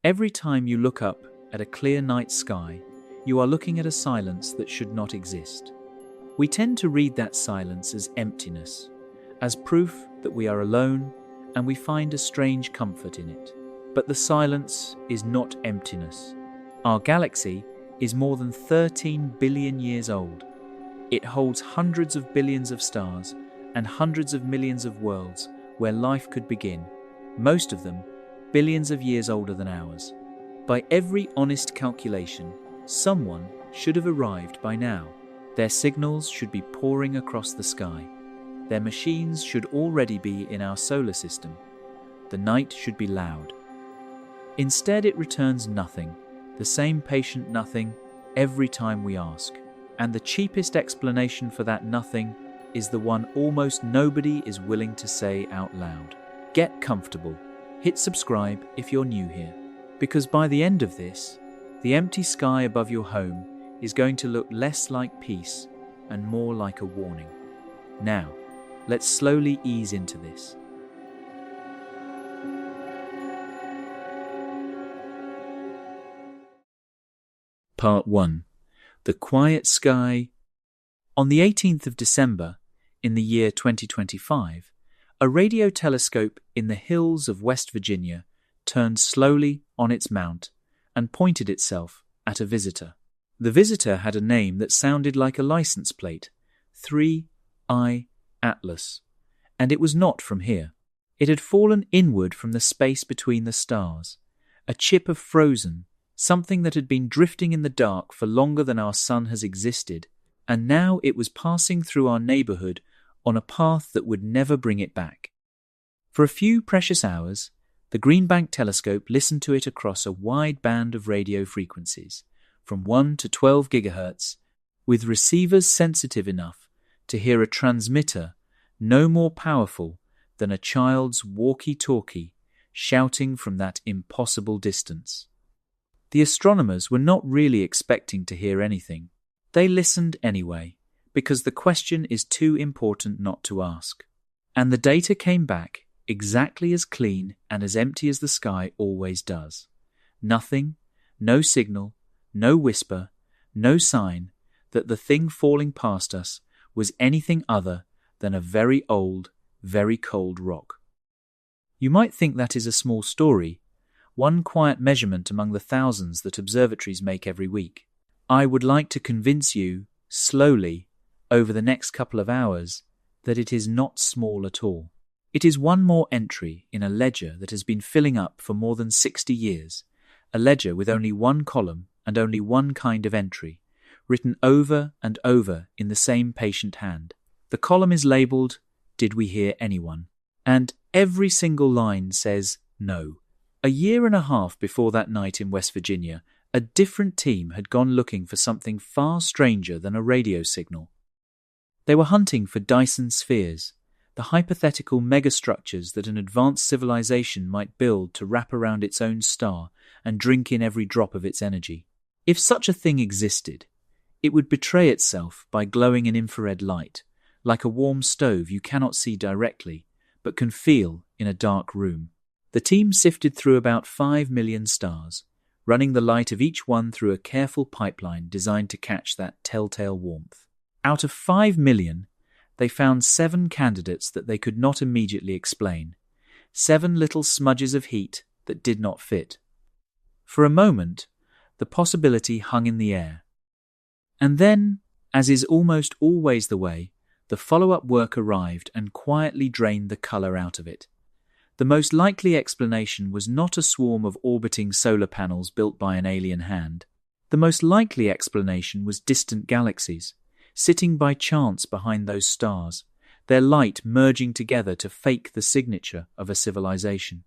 Every time you look up at a clear night sky, you are looking at a silence that should not exist. We tend to read that silence as emptiness, as proof that we are alone, and we find a strange comfort in it. But the silence is not emptiness. Our galaxy is more than 13 billion years old. It holds hundreds of billions of stars and hundreds of millions of worlds where life could begin, most of them billions of years older than ours. By every honest calculation, someone should have arrived by now. Their signals should be pouring across the sky. Their machines should already be in our solar system. The night should be loud. Instead, it returns nothing, the same patient nothing, every time we ask. And the cheapest explanation for that nothing is the one almost nobody is willing to say out loud. Get comfortable. Hit subscribe if you're new here. Because by the end of this, the empty sky above your home is going to look less like peace and more like a warning. Now, let's slowly ease into this. Part 1. The Quiet Sky. On the 18th of December, in the year 2025, a radio telescope in the hills of West Virginia turned slowly on its mount and pointed itself at a visitor. The visitor had a name that sounded like a license plate, 3I Atlas, and it was not from here. It had fallen inward from the space between the stars, a chip of frozen, something that had been drifting in the dark for longer than our sun has existed, and now it was passing through our neighborhood on a path that would never bring it back. For a few precious hours, the Green Bank telescope listened to it across a wide band of radio frequencies, from 1 to 12 gigahertz, with receivers sensitive enough to hear a transmitter no more powerful than a child's walkie-talkie shouting from that impossible distance. The astronomers were not really expecting to hear anything. They listened anyway, because the question is too important not to ask. And the data came back exactly as clean and as empty as the sky always does. Nothing, no signal, no whisper, no sign that the thing falling past us was anything other than a very old, very cold rock. You might think that is a small story, one quiet measurement among the thousands that observatories make every week. I would like to convince you, slowly, over the next couple of hours, that it is not small at all. It is one more entry in a ledger that has been filling up for more than 60 years, a ledger with only one column and only one kind of entry, written over and over in the same patient hand. The column is labelled, "Did we hear anyone?" And every single line says no. A year and a half before that night in West Virginia, a different team had gone looking for something far stranger than a radio signal. They were hunting for Dyson spheres, the hypothetical megastructures that an advanced civilization might build to wrap around its own star and drink in every drop of its energy. If such a thing existed, it would betray itself by glowing in infrared light, like a warm stove you cannot see directly, but can feel in a dark room. The team sifted through about 5 million stars, running the light of each one through a careful pipeline designed to catch that telltale warmth. Out of 5 million, they found 7 candidates that they could not immediately explain, 7 little smudges of heat that did not fit. For a moment, the possibility hung in the air. And then, as is almost always the way, the follow-up work arrived and quietly drained the colour out of it. The most likely explanation was not a swarm of orbiting solar panels built by an alien hand. The most likely explanation was distant galaxies, sitting by chance behind those stars, their light merging together to fake the signature of a civilization.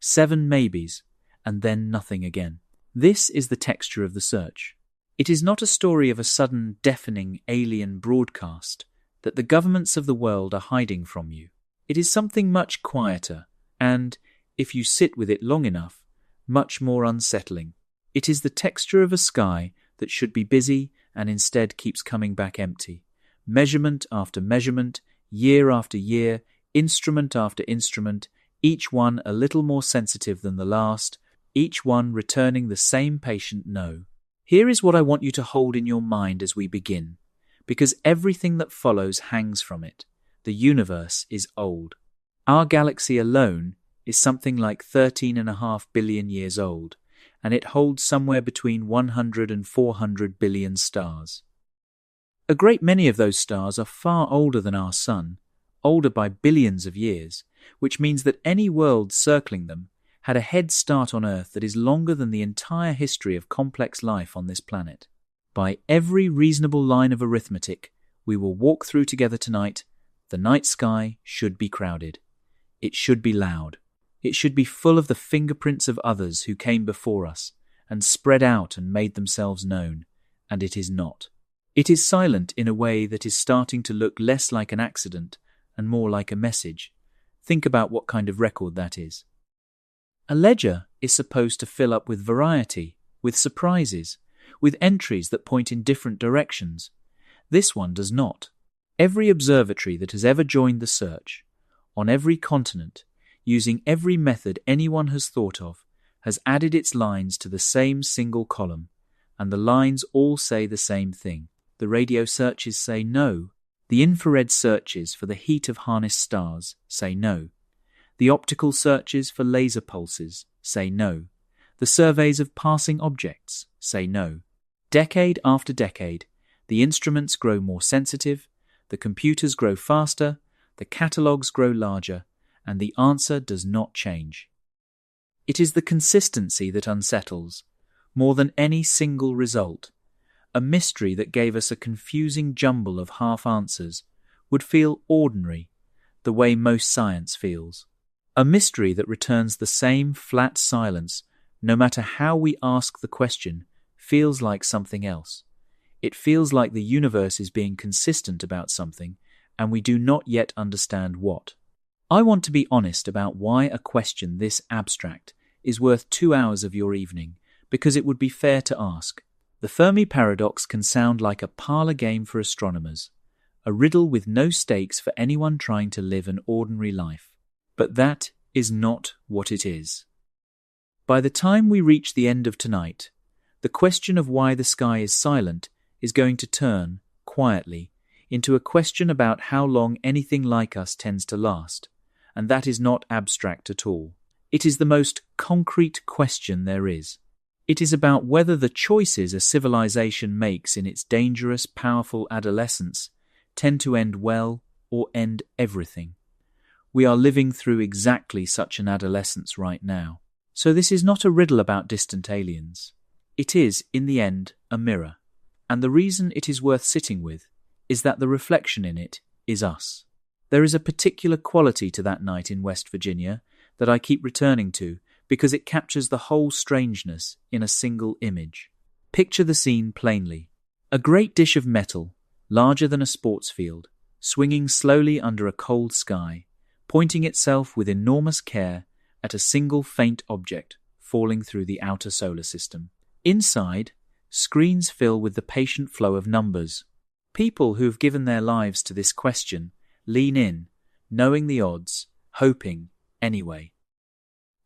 7 maybes, and then nothing again. This is the texture of the search. It is not a story of a sudden, deafening alien broadcast that the governments of the world are hiding from you. It is something much quieter, and, if you sit with it long enough, much more unsettling. It is the texture of a sky that should be busy and instead keeps coming back empty. Measurement after measurement, year after year, instrument after instrument, each one a little more sensitive than the last, each one returning the same patient no. Here is what I want you to hold in your mind as we begin, because everything that follows hangs from it. The universe is old. Our galaxy alone is something like 13.5 billion years old, and it holds somewhere between 100 and 400 billion stars. A great many of those stars are far older than our Sun, older by billions of years, which means that any world circling them had a head start on Earth that is longer than the entire history of complex life on this planet. By every reasonable line of arithmetic we will walk through together tonight, the night sky should be crowded. It should be loud. It should be full of the fingerprints of others who came before us and spread out and made themselves known, and it is not. It is silent in a way that is starting to look less like an accident and more like a message. Think about what kind of record that is. A ledger is supposed to fill up with variety, with surprises, with entries that point in different directions. This one does not. Every observatory that has ever joined the search, on every continent, using every method anyone has thought of, has added its lines to the same single column, and the lines all say the same thing. The radio searches say no. The infrared searches for the heat of harnessed stars say no. The optical searches for laser pulses say no. The surveys of passing objects say no. Decade after decade, the instruments grow more sensitive, the computers grow faster, the catalogues grow larger, and the answer does not change. It is the consistency that unsettles, more than any single result. A mystery that gave us a confusing jumble of half-answers would feel ordinary, the way most science feels. A mystery that returns the same flat silence, no matter how we ask the question, feels like something else. It feels like the universe is being consistent about something, and we do not yet understand what. I want to be honest about why a question this abstract is worth 2 hours of your evening, because it would be fair to ask. The Fermi Paradox can sound like a parlor game for astronomers, a riddle with no stakes for anyone trying to live an ordinary life. But that is not what it is. By the time we reach the end of tonight, the question of why the sky is silent is going to turn, quietly, into a question about how long anything like us tends to last, and that is not abstract at all. It is the most concrete question there is. It is about whether the choices a civilization makes in its dangerous, powerful adolescence tend to end well or end everything. We are living through exactly such an adolescence right now. So this is not a riddle about distant aliens. It is, in the end, a mirror. And the reason it is worth sitting with is that the reflection in it is us. There is a particular quality to that night in West Virginia that I keep returning to because it captures the whole strangeness in a single image. Picture the scene plainly. A great dish of metal, larger than a sports field, swinging slowly under a cold sky, pointing itself with enormous care at a single faint object falling through the outer solar system. Inside, screens fill with the patient flow of numbers. People who have given their lives to this question lean in, knowing the odds, hoping anyway.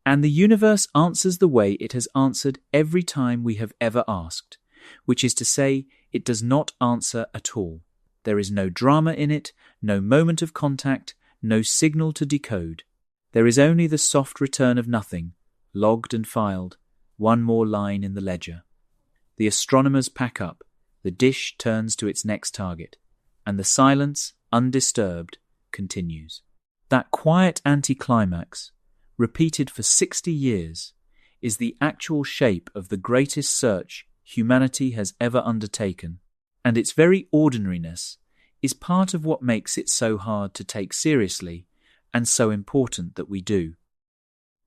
And the universe answers the way it has answered every time we have ever asked, which is to say, it does not answer at all. There is no drama in it, no moment of contact, no signal to decode. There is only the soft return of nothing, logged and filed, one more line in the ledger. The astronomers pack up, the dish turns to its next target, and the silence, undisturbed, continues. That quiet anticlimax, repeated for 60 years, is the actual shape of the greatest search humanity has ever undertaken, and its very ordinariness is part of what makes it so hard to take seriously and so important that we do.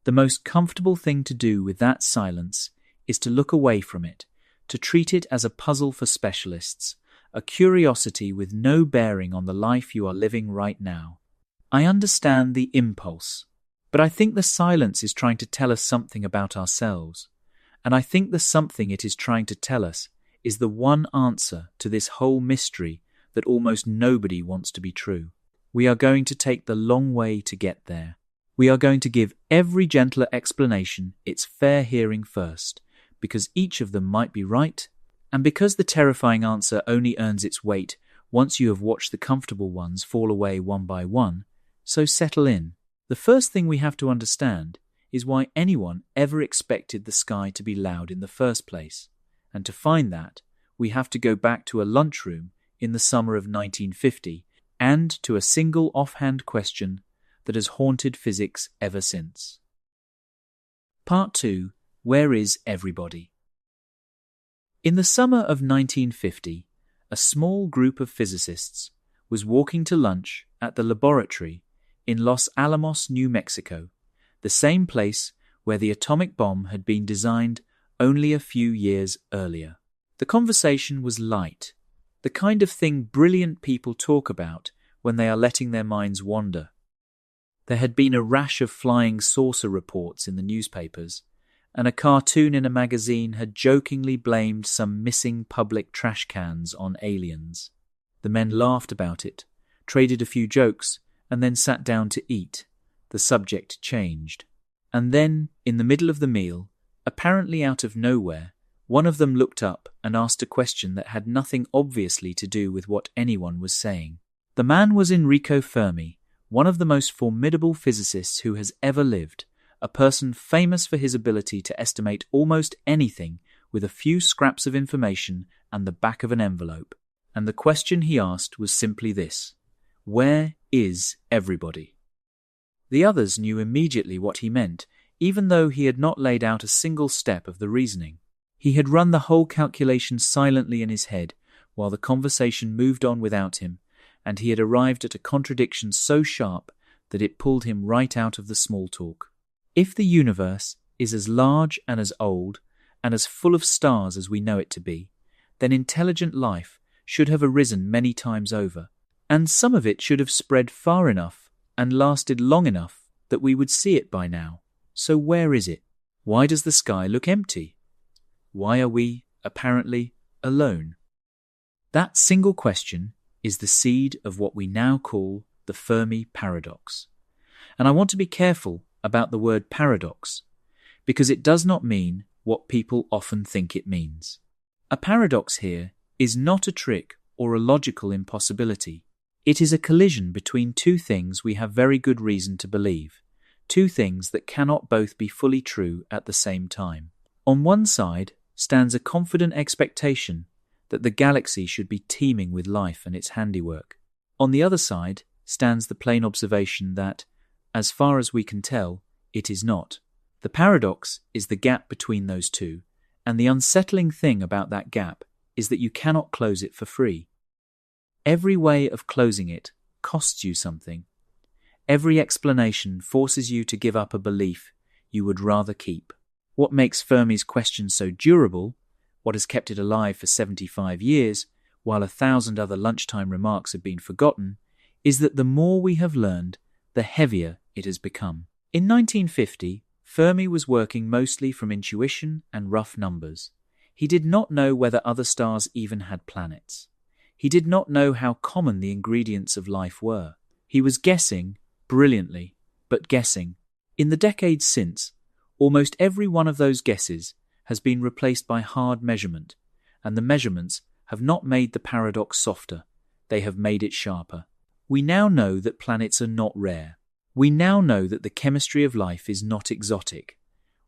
The most comfortable thing to do with that silence is to look away from it, to treat it as a puzzle for specialists, a curiosity with no bearing on the life you are living right now. I understand the impulse, but I think the silence is trying to tell us something about ourselves, and I think the something it is trying to tell us is the one answer to this whole mystery that almost nobody wants to be true. We are going to take the long way to get there. We are going to give every gentler explanation its fair hearing first, because each of them might be right, and because the terrifying answer only earns its weight once you have watched the comfortable ones fall away one by one, so settle in. The first thing we have to understand is why anyone ever expected the sky to be loud in the first place, and to find that, we have to go back to a lunchroom in the summer of 1950 and to a single offhand question that has haunted physics ever since. Part 2. Where is everybody? In the summer of 1950, a small group of physicists was walking to lunch at the laboratory in Los Alamos, New Mexico, the same place where the atomic bomb had been designed only a few years earlier. The conversation was light, the kind of thing brilliant people talk about when they are letting their minds wander. There had been a rash of flying saucer reports in the newspapers, and a cartoon in a magazine had jokingly blamed some missing public trash cans on aliens. The men laughed about it, traded a few jokes, and then sat down to eat. The subject changed. And then, in the middle of the meal, apparently out of nowhere, one of them looked up and asked a question that had nothing obviously to do with what anyone was saying. The man was Enrico Fermi, one of the most formidable physicists who has ever lived, a person famous for his ability to estimate almost anything with a few scraps of information and the back of an envelope. And the question he asked was simply this: where is everybody? The others knew immediately what he meant, even though he had not laid out a single step of the reasoning. He had run the whole calculation silently in his head while the conversation moved on without him, and he had arrived at a contradiction so sharp that it pulled him right out of the small talk. If the universe is as large and as old and as full of stars as we know it to be, then intelligent life should have arisen many times over, and some of it should have spread far enough and lasted long enough that we would see it by now. So where is it? Why does the sky look empty? Why are we, apparently, alone? That single question is the seed of what we now call the Fermi Paradox. And I want to be careful about the word paradox, because it does not mean what people often think it means. A paradox here is not a trick or a logical impossibility. It is a collision between two things we have very good reason to believe, two things that cannot both be fully true at the same time. On one side stands a confident expectation that the galaxy should be teeming with life and its handiwork. On the other side stands the plain observation that, as far as we can tell, it is not. The paradox is the gap between those two, and the unsettling thing about that gap is that you cannot close it for free. Every way of closing it costs you something. Every explanation forces you to give up a belief you would rather keep. What makes Fermi's question so durable, what has kept it alive for 75 years, while 1,000 other lunchtime remarks have been forgotten, is that the more we have learned, the heavier it has become. In 1950, Fermi was working mostly from intuition and rough numbers. He did not know whether other stars even had planets. He did not know how common the ingredients of life were. He was guessing, brilliantly, but guessing. In the decades since, almost every one of those guesses has been replaced by hard measurement, and the measurements have not made the paradox softer, they have made it sharper. We now know that planets are not rare. We now know that the chemistry of life is not exotic.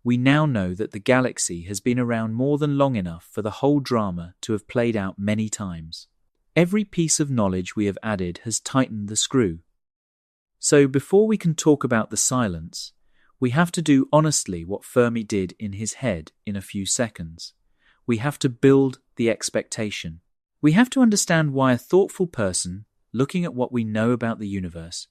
We now know that the galaxy has been around more than long enough for the whole drama to have played out many times. Every piece of knowledge we have added has tightened the screw. So before we can talk about the silence, we have to do honestly what Fermi did in his head in a few seconds. We have to build the expectation. We have to understand why a thoughtful person, looking at what we know about the universe,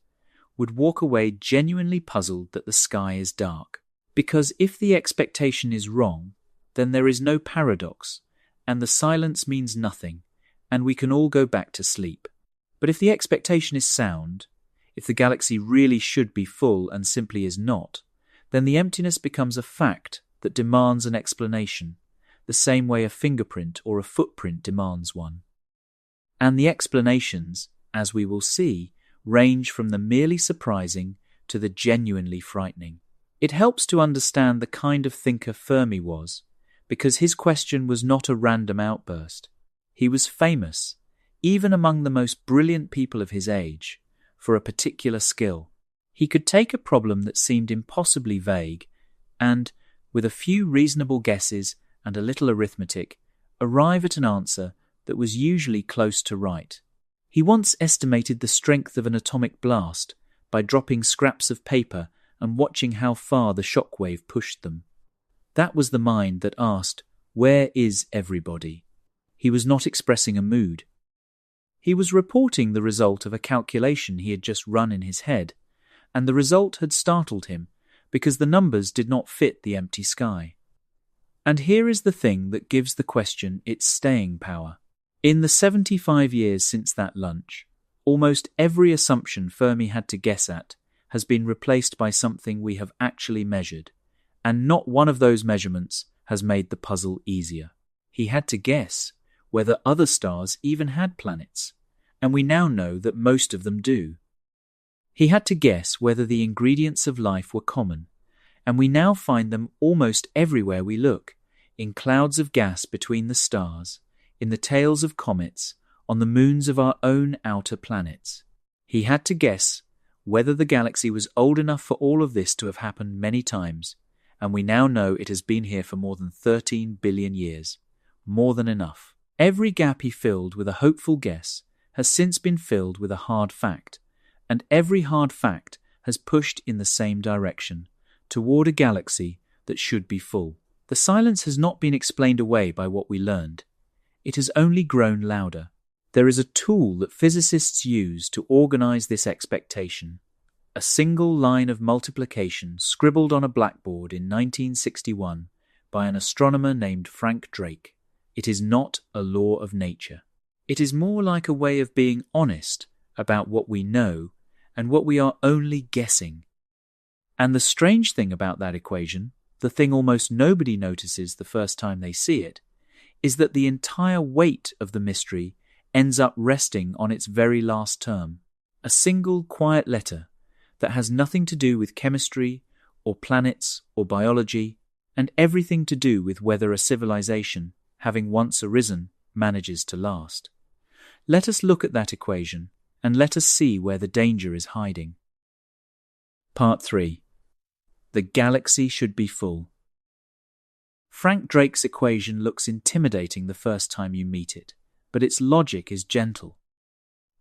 would walk away genuinely puzzled that the sky is dark. Because if the expectation is wrong, then there is no paradox, and the silence means nothing, and we can all go back to sleep. But if the expectation is sound, if the galaxy really should be full and simply is not, then the emptiness becomes a fact that demands an explanation, the same way a fingerprint or a footprint demands one. And the explanations, as we will see, range from the merely surprising to the genuinely frightening. It helps to understand the kind of thinker Fermi was, because his question was not a random outburst. He was famous, even among the most brilliant people of his age, for a particular skill. He could take a problem that seemed impossibly vague and, with a few reasonable guesses and a little arithmetic, arrive at an answer that was usually close to right. He once estimated the strength of an atomic blast by dropping scraps of paper and watching how far the shockwave pushed them. That was the mind that asked, "Where is everybody?" He was not expressing a mood. He was reporting the result of a calculation he had just run in his head, and the result had startled him because the numbers did not fit the empty sky. And here is the thing that gives the question its staying power. In the 75 years since that lunch, almost every assumption Fermi had to guess at has been replaced by something we have actually measured, and not one of those measurements has made the puzzle easier. He had to guess whether other stars even had planets, and we now know that most of them do. He had to guess whether the ingredients of life were common, and we now find them almost everywhere we look, in clouds of gas between the stars, in the tails of comets, on the moons of our own outer planets. He had to guess whether the galaxy was old enough for all of this to have happened many times, and we now know it has been here for more than 13 billion years. More than enough. Every gap he filled with a hopeful guess has since been filled with a hard fact, and every hard fact has pushed in the same direction, toward a galaxy that should be full. The silence has not been explained away by what we learned. It has only grown louder. There is a tool that physicists use to organize this expectation. A single line of multiplication scribbled on a blackboard in 1961 by an astronomer named Frank Drake. It is not a law of nature. It is more like a way of being honest about what we know and what we are only guessing. And the strange thing about that equation, the thing almost nobody notices the first time they see it, is that the entire weight of the mystery ends up resting on its very last term, a single quiet letter that has nothing to do with chemistry or planets or biology, and everything to do with whether a civilization, having once arisen, manages to last. Let us look at that equation, and let us see where the danger is hiding. Part 3. The galaxy should be full. Frank Drake's equation looks intimidating the first time you meet it, but its logic is gentle.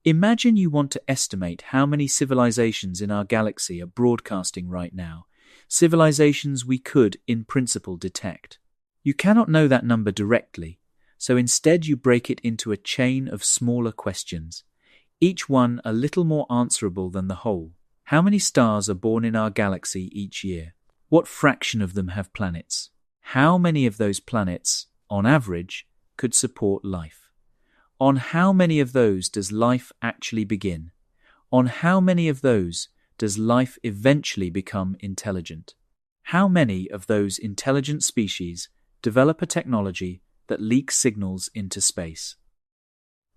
Imagine you want to estimate how many civilizations in our galaxy are broadcasting right now, civilizations we could, in principle, detect. You cannot know that number directly, so instead you break it into a chain of smaller questions, each one a little more answerable than the whole. How many stars are born in our galaxy each year? What fraction of them have planets? How many of those planets, on average, could support life? On how many of those does life actually begin? On how many of those does life eventually become intelligent? How many of those intelligent species develop a technology that leaks signals into space?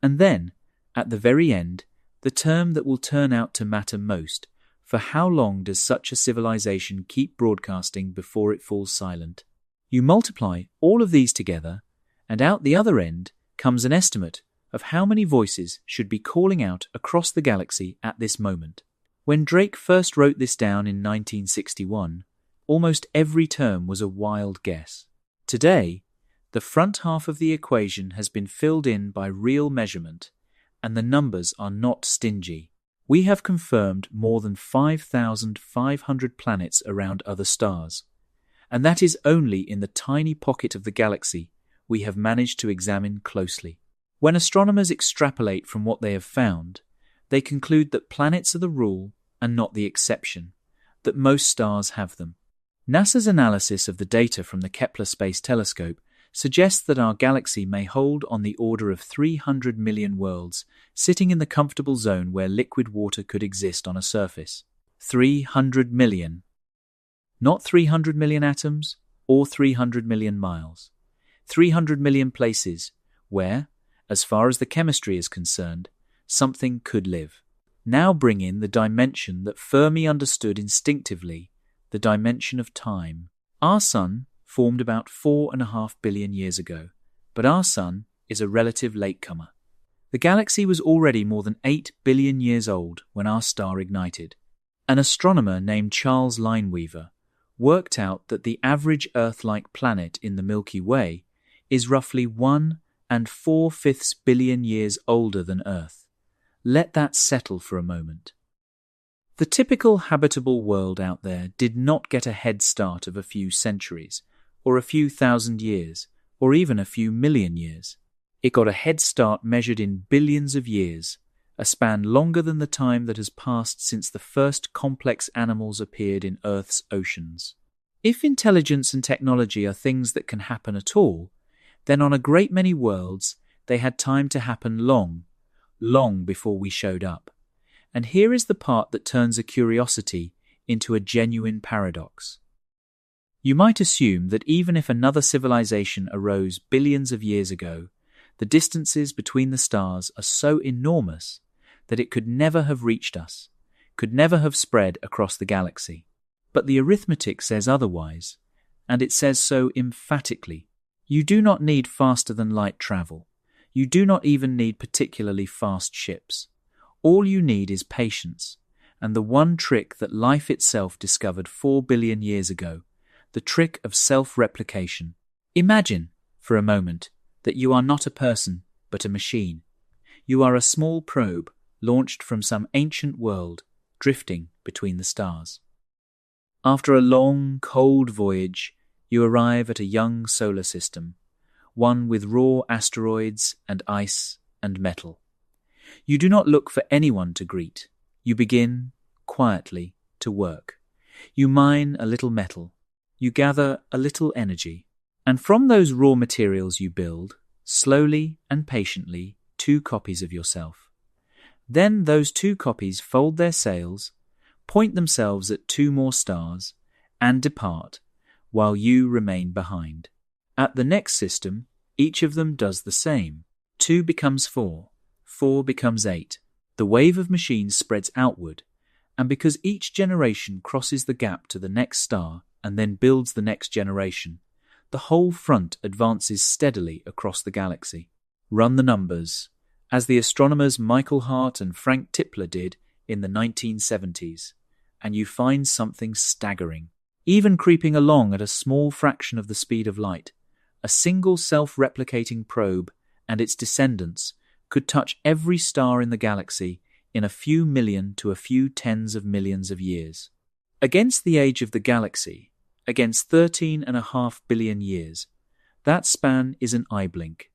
And then, at the very end, the term that will turn out to matter most: for how long does such a civilization keep broadcasting before it falls silent? You multiply all of these together, and out the other end comes an estimate of how many voices should be calling out across the galaxy at this moment. When Drake first wrote this down in 1961, almost every term was a wild guess. Today, the front half of the equation has been filled in by real measurement, and the numbers are not stingy. We have confirmed more than 5,500 planets around other stars, and that is only in the tiny pocket of the galaxy we have managed to examine closely. When astronomers extrapolate from what they have found, they conclude that planets are the rule and not the exception, that most stars have them. NASA's analysis of the data from the Kepler Space Telescope suggests that our galaxy may hold on the order of 300 million worlds, sitting in the comfortable zone where liquid water could exist on a surface. 300 million. Not 300 million atoms or 300 million miles. 300 million places where, as far as the chemistry is concerned, something could live. Now bring in the dimension that Fermi understood instinctively, the dimension of time. Our Sun formed about 4.5 billion years ago, but our Sun is a relative latecomer. The galaxy was already more than 8 billion years old when our star ignited. An astronomer named Charles Lineweaver worked out that the average Earth-like planet in the Milky Way is roughly 1 4/5 billion years older than Earth. Let that settle for a moment. The typical habitable world out there did not get a head start of a few centuries, or a few thousand years, or even a few million years. It got a head start measured in billions of years, a span longer than the time that has passed since the first complex animals appeared in Earth's oceans. If intelligence and technology are things that can happen at all, then on a great many worlds they had time to happen long before we showed up. And here is the part that turns a curiosity into a genuine paradox. You might assume that even if another civilization arose billions of years ago, the distances between the stars are so enormous that it could never have reached us, could never have spread across the galaxy. But the arithmetic says otherwise, and it says so emphatically. You do not need faster-than-light travel. You do not even need particularly fast ships. All you need is patience, and the one trick that life itself discovered 4 billion years ago, the trick of self-replication. Imagine, for a moment, that you are not a person, but a machine. You are a small probe launched from some ancient world, drifting between the stars. After a long, cold voyage, you arrive at a young solar system, one with raw asteroids and ice and metal. You do not look for anyone to greet. You begin, quietly, to work. You mine a little metal. You gather a little energy. And from those raw materials you build, slowly and patiently, 2 copies of yourself. Then those 2 copies fold their sails, point themselves at 2 more stars, and depart, while you remain behind. At the next system, each of them does the same. 2 becomes 4, 4 becomes 8. The wave of machines spreads outward, and because each generation crosses the gap to the next star and then builds the next generation, the whole front advances steadily across the galaxy. Run the numbers, as the astronomers Michael Hart and Frank Tipler did in the 1970s, and you find something staggering. Even creeping along at a small fraction of the speed of light, a single self-replicating probe and its descendants could touch every star in the galaxy in a few million to a few tens of millions of years. Against the age of the galaxy, against 13.5 billion years, that span is an eye blink.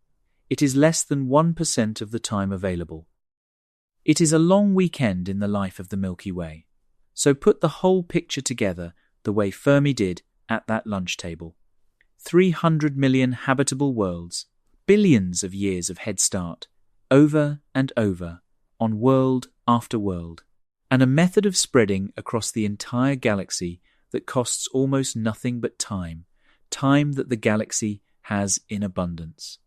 It is less than 1% of the time available. It is a long weekend in the life of the Milky Way. So put the whole picture together the way Fermi did at that lunch table. 300 million habitable worlds, billions of years of head start, over and over, on world after world, and a method of spreading across the entire galaxy that costs almost nothing but time that the galaxy has in abundance.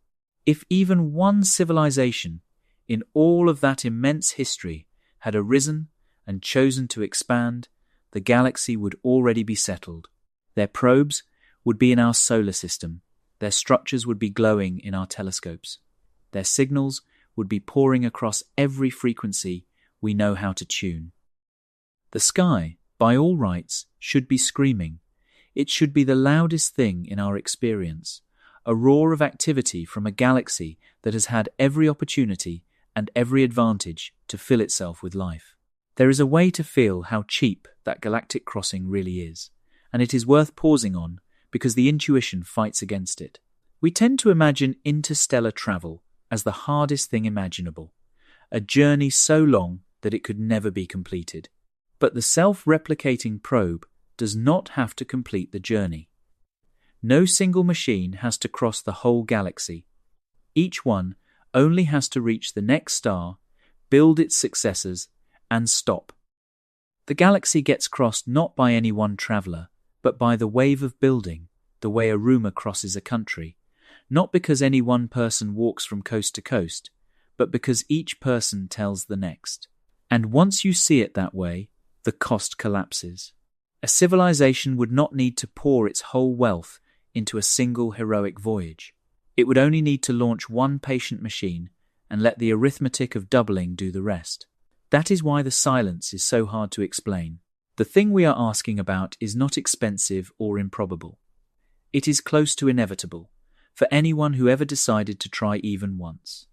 If even one civilization in all of that immense history had arisen and chosen to expand, the galaxy would already be settled. Their probes would be in our solar system. Their structures would be glowing in our telescopes. Their signals would be pouring across every frequency we know how to tune. The sky, by all rights, should be screaming. It should be the loudest thing in our experience, a roar of activity from a galaxy that has had every opportunity and every advantage to fill itself with life. There is a way to feel how cheap that galactic crossing really is, and it is worth pausing on because the intuition fights against it. We tend to imagine interstellar travel as the hardest thing imaginable, a journey so long that it could never be completed. But the self-replicating probe does not have to complete the journey. No single machine has to cross the whole galaxy. Each one only has to reach the next star, build its successors, and stop. The galaxy gets crossed not by any one traveller, but by the wave of building, the way a rumour crosses a country, not because any one person walks from coast to coast, but because each person tells the next. And once you see it that way, the cost collapses. A civilization would not need to pour its whole wealth into a single heroic voyage. It would only need to launch one patient machine and let the arithmetic of doubling do the rest. That is why the silence is so hard to explain. The thing we are asking about is not expensive or improbable. It is close to inevitable for anyone who ever decided to try even once.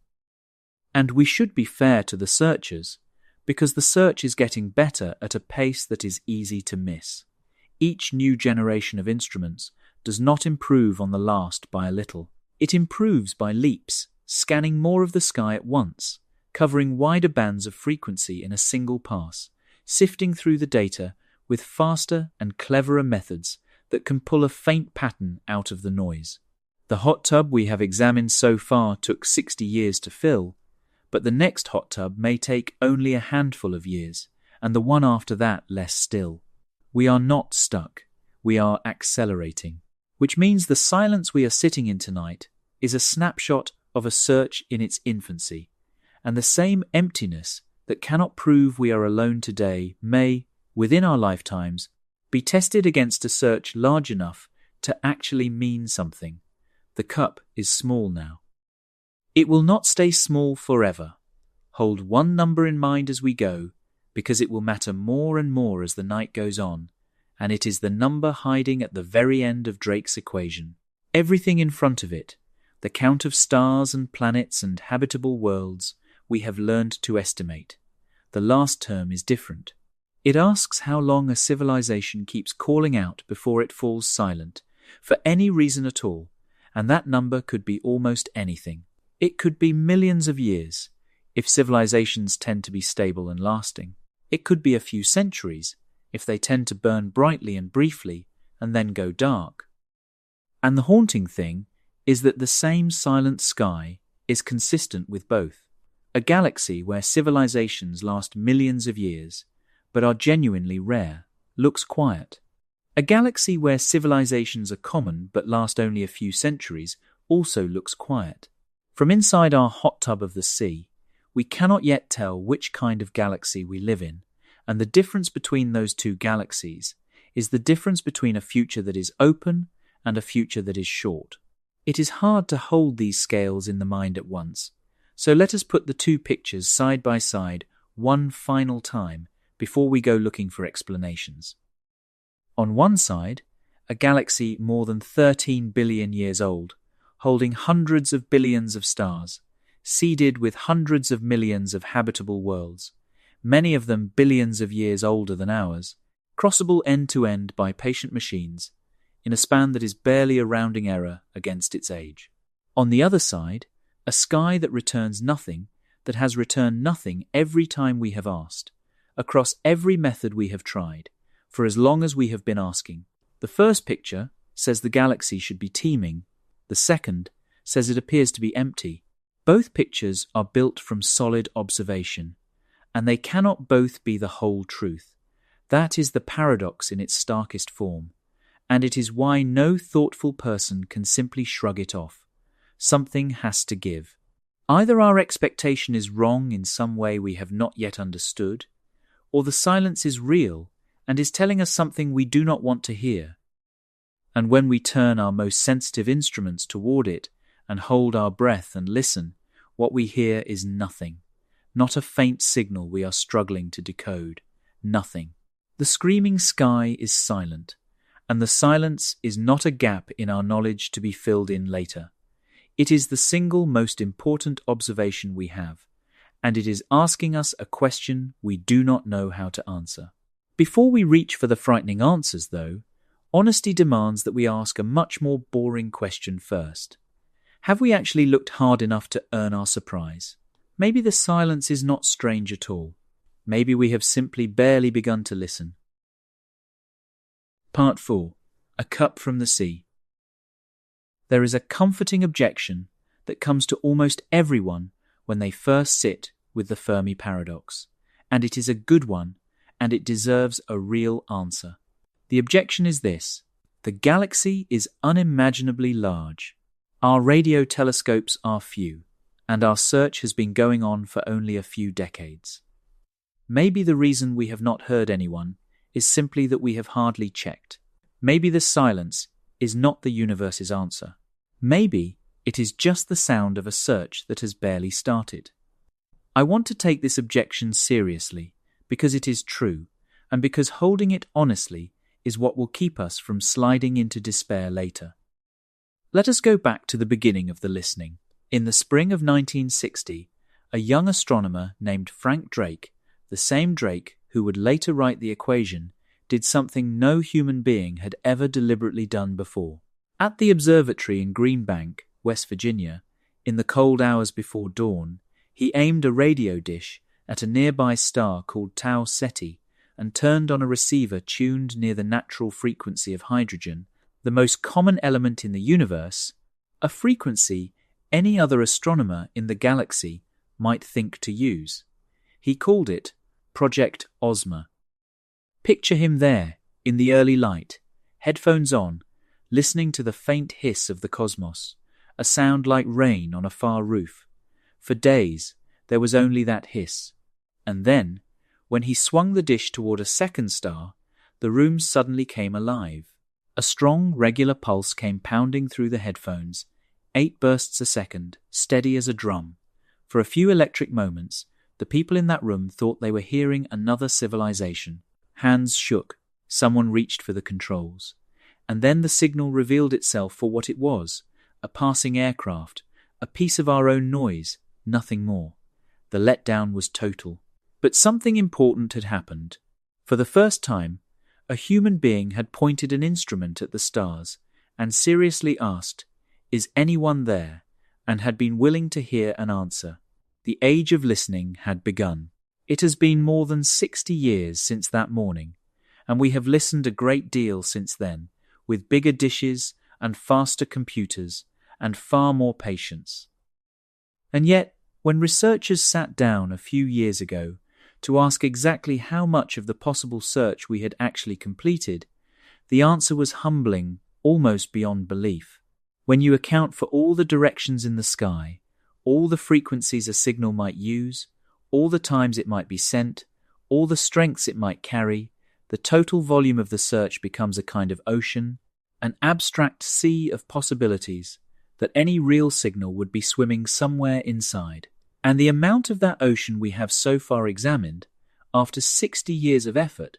And we should be fair to the searchers, because the search is getting better at a pace that is easy to miss. Each new generation of instruments does not improve on the last by a little. It improves by leaps, scanning more of the sky at once, covering wider bands of frequency in a single pass, sifting through the data with faster and cleverer methods that can pull a faint pattern out of the noise. The hot tub we have examined so far took 60 years to fill, but the next hot tub may take only a handful of years, and the one after that less still. We are not stuck. We are accelerating, which means the silence we are sitting in tonight is a snapshot of a search in its infancy, and the same emptiness that cannot prove we are alone today may, within our lifetimes, be tested against a search large enough to actually mean something. The cup is small now. It will not stay small forever. Hold one number in mind as we go, because it will matter more and more as the night goes on, and it is the number hiding at the very end of Drake's equation. Everything in front of it, the count of stars and planets and habitable worlds, we have learned to estimate. The last term is different. It asks how long a civilization keeps calling out before it falls silent, for any reason at all, and that number could be almost anything. It could be millions of years, if civilizations tend to be stable and lasting. It could be a few centuries, if they tend to burn brightly and briefly and then go dark. And the haunting thing is that the same silent sky is consistent with both. A galaxy where civilizations last millions of years, but are genuinely rare, looks quiet. A galaxy where civilizations are common but last only a few centuries also looks quiet. From inside our hot tub of the sea, we cannot yet tell which kind of galaxy we live in, and the difference between those two galaxies is the difference between a future that is open and a future that is short. It is hard to hold these scales in the mind at once, so let us put the two pictures side by side one final time before we go looking for explanations. On one side, a galaxy more than 13 billion years old, holding hundreds of billions of stars, seeded with hundreds of millions of habitable worlds, many of them billions of years older than ours, crossable end-to-end by patient machines, in a span that is barely a rounding error against its age. On the other side, a sky that returns nothing, that has returned nothing every time we have asked, across every method we have tried, for as long as we have been asking. The first picture says the galaxy should be teeming. The second says it appears to be empty. Both pictures are built from solid observation, and they cannot both be the whole truth. That is the paradox in its starkest form, and it is why no thoughtful person can simply shrug it off. Something has to give. Either our expectation is wrong in some way we have not yet understood, or the silence is real and is telling us something we do not want to hear. And when we turn our most sensitive instruments toward it and hold our breath and listen, what we hear is nothing, not a faint signal we are struggling to decode, nothing. The screaming sky is silent, and the silence is not a gap in our knowledge to be filled in later. It is the single most important observation we have, and it is asking us a question we do not know how to answer. Before we reach for the frightening answers, though, honesty demands that we ask a much more boring question first. Have we actually looked hard enough to earn our surprise? Maybe the silence is not strange at all. Maybe we have simply barely begun to listen. Part 4. A Cup from the Sea. There is a comforting objection that comes to almost everyone when they first sit with the Fermi Paradox, and it is a good one, and it deserves a real answer. The objection is this: the galaxy is unimaginably large. Our radio telescopes are few, and our search has been going on for only a few decades. Maybe the reason we have not heard anyone is simply that we have hardly checked. Maybe the silence is not the universe's answer. Maybe it is just the sound of a search that has barely started. I want to take this objection seriously because it is true, and because holding it honestly is what will keep us from sliding into despair later. Let us go back to the beginning of the listening. In the spring of 1960, a young astronomer named Frank Drake, the same Drake who would later write the equation, did something no human being had ever deliberately done before. At the observatory in Greenbank, West Virginia, in the cold hours before dawn, he aimed a radio dish at a nearby star called Tau Ceti and turned on a receiver tuned near the natural frequency of hydrogen, the most common element in the universe, a frequency any other astronomer in the galaxy might think to use. He called it Project Ozma. Picture him there, in the early light, headphones on, listening to the faint hiss of the cosmos, a sound like rain on a far roof. For days, there was only that hiss. And then, when he swung the dish toward a second star, the room suddenly came alive. A strong, regular pulse came pounding through the headphones, 8 bursts a second, steady as a drum. For a few electric moments, the people in that room thought they were hearing another civilization. Hands shook, someone reached for the controls. And then the signal revealed itself for what it was, a passing aircraft, a piece of our own noise, nothing more. The letdown was total. But something important had happened. For the first time, a human being had pointed an instrument at the stars and seriously asked, "Is anyone there?" and had been willing to hear an answer. The age of listening had begun. It has been more than 60 years since that morning, and we have listened a great deal since then, with bigger dishes and faster computers and far more patience. And yet, when researchers sat down a few years ago to ask exactly how much of the possible search we had actually completed, the answer was humbling, almost beyond belief. When you account for all the directions in the sky, all the frequencies a signal might use, all the times it might be sent, all the strengths it might carry, the total volume of the search becomes a kind of ocean, an abstract sea of possibilities that any real signal would be swimming somewhere inside. And the amount of that ocean we have so far examined, after 60 years of effort,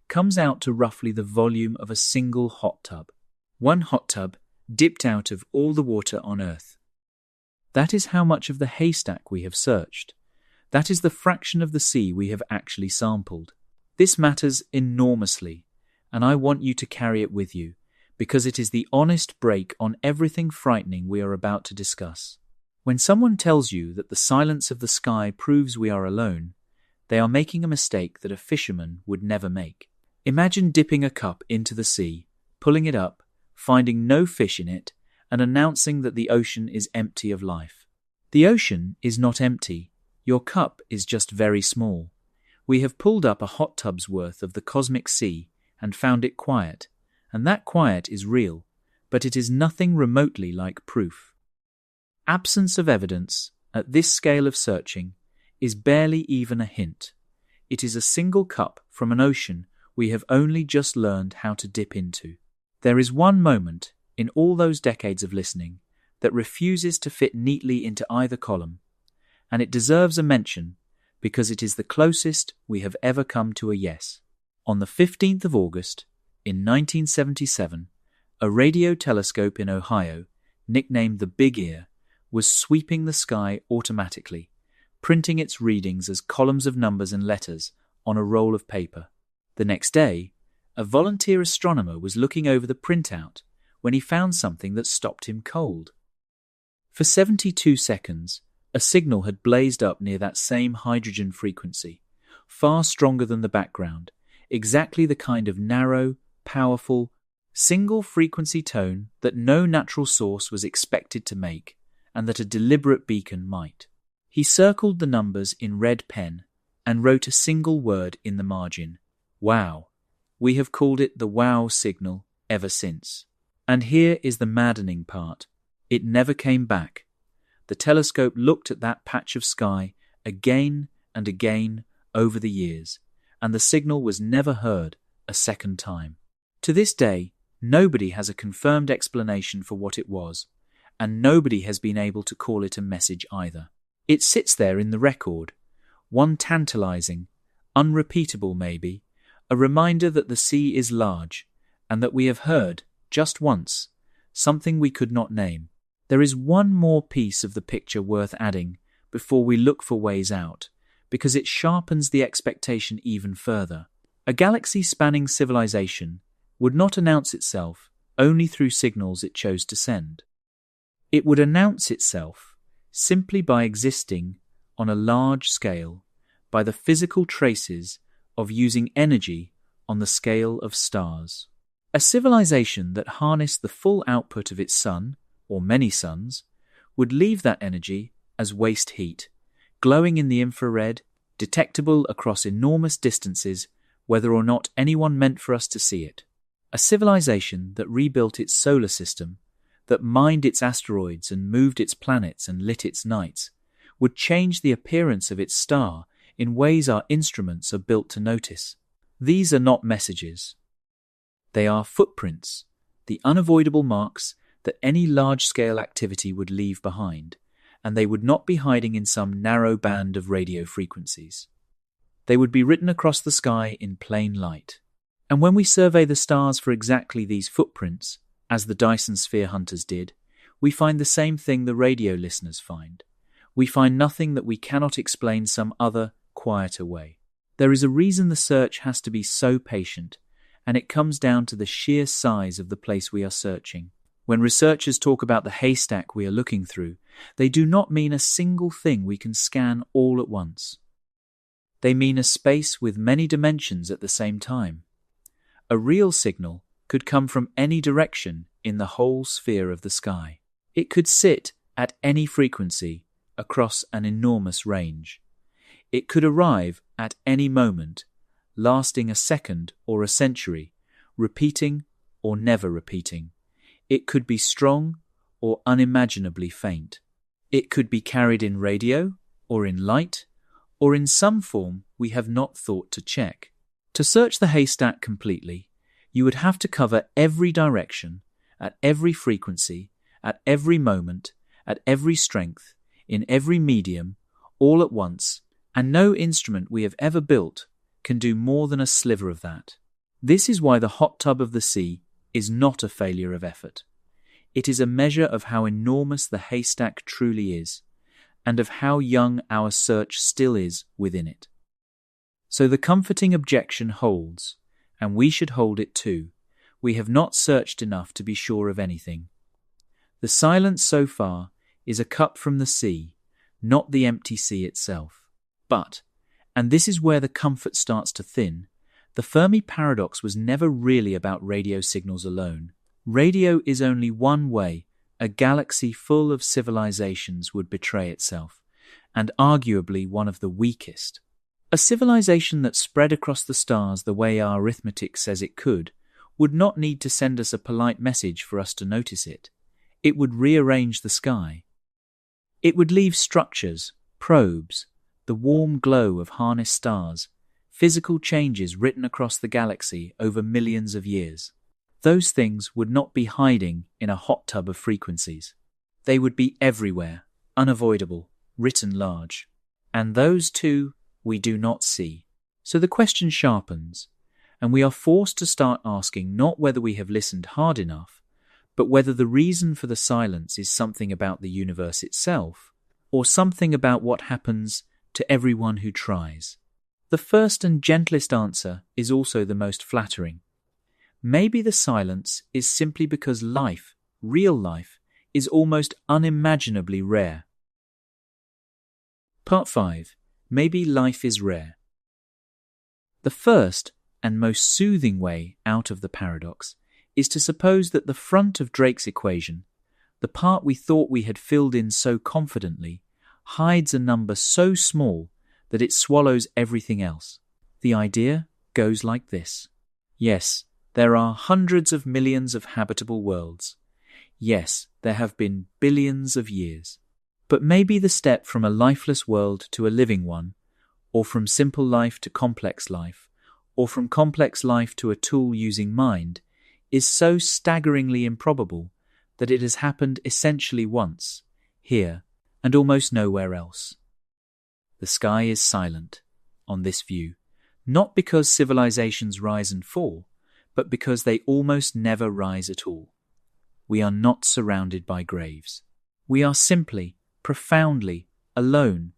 comes out to roughly the volume of a single hot tub. One hot tub dipped out of all the water on Earth. That is how much of the haystack we have searched. That is the fraction of the sea we have actually sampled. This matters enormously, and I want you to carry it with you, because it is the honest break on everything frightening we are about to discuss. When someone tells you that the silence of the sky proves we are alone, they are making a mistake that a fisherman would never make. Imagine dipping a cup into the sea, pulling it up, finding no fish in it, and announcing that the ocean is empty of life. The ocean is not empty. Your cup is just very small. We have pulled up a hot tub's worth of the cosmic sea and found it quiet, and that quiet is real, but it is nothing remotely like proof. Absence of evidence, at this scale of searching, is barely even a hint. It is a single cup from an ocean we have only just learned how to dip into. There is one moment in all those decades of listening that refuses to fit neatly into either column, and it deserves a mention because it is the closest we have ever come to a yes. On the 15th of August, in 1977, a radio telescope in Ohio, nicknamed the Big Ear, was sweeping the sky automatically, printing its readings as columns of numbers and letters on a roll of paper. The next day, a volunteer astronomer was looking over the printout when he found something that stopped him cold. For 72 seconds, a signal had blazed up near that same hydrogen frequency, far stronger than the background, exactly the kind of narrow, powerful, single-frequency tone that no natural source was expected to make, and that a deliberate beacon might. He circled the numbers in red pen and wrote a single word in the margin: "Wow." We have called it the wow signal ever since. And here is the maddening part. It never came back. The telescope looked at that patch of sky again and again over the years, and the signal was never heard a second time. To this day, nobody has a confirmed explanation for what it was, and nobody has been able to call it a message either. It sits there in the record, one tantalizing, unrepeatable maybe, a reminder that the sea is large, and that we have heard, just once, something we could not name. There is one more piece of the picture worth adding before we look for ways out, because it sharpens the expectation even further. A galaxy-spanning civilization would not announce itself only through signals it chose to send. It would announce itself simply by existing on a large scale, by the physical traces of using energy on the scale of stars. A civilization that harnessed the full output of its sun, or many suns, would leave that energy as waste heat, glowing in the infrared, detectable across enormous distances, whether or not anyone meant for us to see it. A civilization that rebuilt its solar system, that mined its asteroids and moved its planets and lit its nights, would change the appearance of its star in ways our instruments are built to notice. These are not messages. They are footprints, the unavoidable marks that any large-scale activity would leave behind, and they would not be hiding in some narrow band of radio frequencies. They would be written across the sky in plain light. And when we survey the stars for exactly these footprints, as the Dyson Sphere hunters did, we find the same thing the radio listeners find. We find nothing that we cannot explain some other, quieter way. There is a reason the search has to be so patient, and it comes down to the sheer size of the place we are searching. When researchers talk about the haystack we are looking through, they do not mean a single thing we can scan all at once. They mean a space with many dimensions at the same time. A real signal could come from any direction in the whole sphere of the sky. It could sit at any frequency across an enormous range. It could arrive at any moment, lasting a second or a century, repeating or never repeating. It could be strong or unimaginably faint. It could be carried in radio or in light or in some form we have not thought to check. To search the haystack completely, you would have to cover every direction, at every frequency, at every moment, at every strength, in every medium, all at once, and no instrument we have ever built can do more than a sliver of that. This is why the hot tub of the sea is not a failure of effort. It is a measure of how enormous the haystack truly is, and of how young our search still is within it. So the comforting objection holds, and we should hold it too. We have not searched enough to be sure of anything. The silence so far is a cup from the sea, not the empty sea itself. But, and this is where the comfort starts to thin, the Fermi Paradox was never really about radio signals alone. Radio is only one way a galaxy full of civilizations would betray itself, and arguably one of the weakest. A civilization that spread across the stars the way our arithmetic says it could would not need to send us a polite message for us to notice it. It would rearrange the sky. It would leave structures, probes, the warm glow of harnessed stars, physical changes written across the galaxy over millions of years. Those things would not be hiding in a hot tub of frequencies. They would be everywhere, unavoidable, written large. And those too we do not see. So the question sharpens, and we are forced to start asking not whether we have listened hard enough, but whether the reason for the silence is something about the universe itself, or something about what happens to everyone who tries. The first and gentlest answer is also the most flattering. Maybe the silence is simply because life, real life, is almost unimaginably rare. Part 5. Maybe life is rare. The first and most soothing way out of the paradox is to suppose that the front of Drake's equation, the part we thought we had filled in so confidently, hides a number so small that it swallows everything else. The idea goes like this. Yes, there are hundreds of millions of habitable worlds. Yes, there have been billions of years. But maybe the step from a lifeless world to a living one, or from simple life to complex life, or from complex life to a tool using mind, is so staggeringly improbable that it has happened essentially once, here, and almost nowhere else. The sky is silent on this view, not because civilizations rise and fall, but because they almost never rise at all. We are not surrounded by graves. We are simply, profoundly, alone,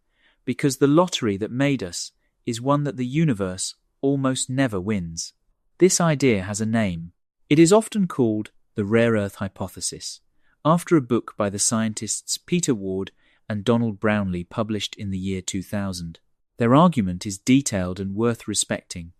because the lottery that made us is one that the universe almost never wins. This idea has a name. It is often called the rare earth hypothesis, after a book by the scientists Peter Ward and Donald Brownlee published in the year 2000. Their argument is detailed and worth respecting.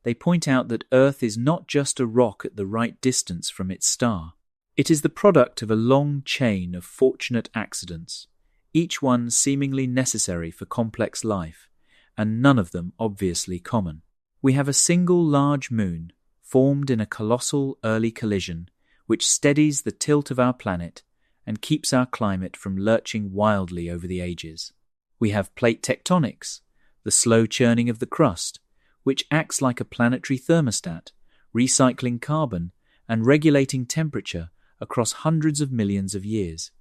They point out that Earth is not just a rock at the right distance from its star. It is the product of a long chain of fortunate accidents, each one seemingly necessary for complex life, and none of them obviously common. We have a single large moon, formed in a colossal early collision, which steadies the tilt of our planet and keeps our climate from lurching wildly over the ages. We have plate tectonics, the slow churning of the crust, which acts like a planetary thermostat, recycling carbon and regulating temperature across hundreds of millions of years.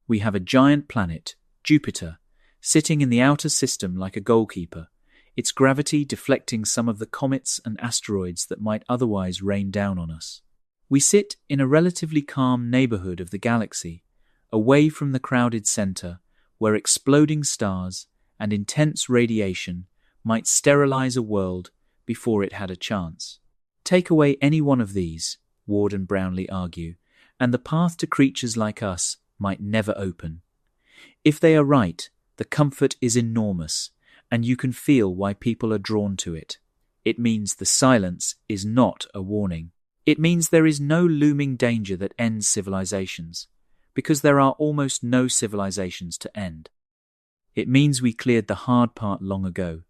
We have a giant planet, Jupiter, sitting in the outer system like a goalkeeper, its gravity deflecting some of the comets and asteroids that might otherwise rain down on us. We sit in a relatively calm neighborhood of the galaxy, away from the crowded center, where exploding stars and intense radiation might sterilize a world before it had a chance. Take away any one of these, Ward and Brownlee argue, and the path to creatures like us might never open. If they are right, the comfort is enormous, and you can feel why people are drawn to it. It means the silence is not a warning. It means there is no looming danger that ends civilizations, because there are almost no civilizations to end. It means we cleared the hard part long ago,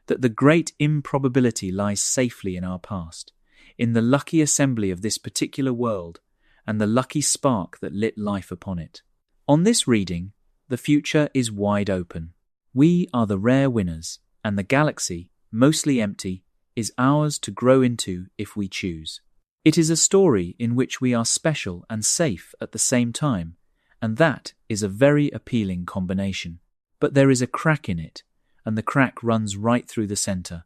that the great improbability lies safely in our past, in the lucky assembly of this particular world, and the lucky spark that lit life upon it. On this reading, the future is wide open. We are the rare winners, and the galaxy, mostly empty, is ours to grow into if we choose. It is a story in which we are special and safe at the same time, and that is a very appealing combination. But there is a crack in it, and the crack runs right through the center.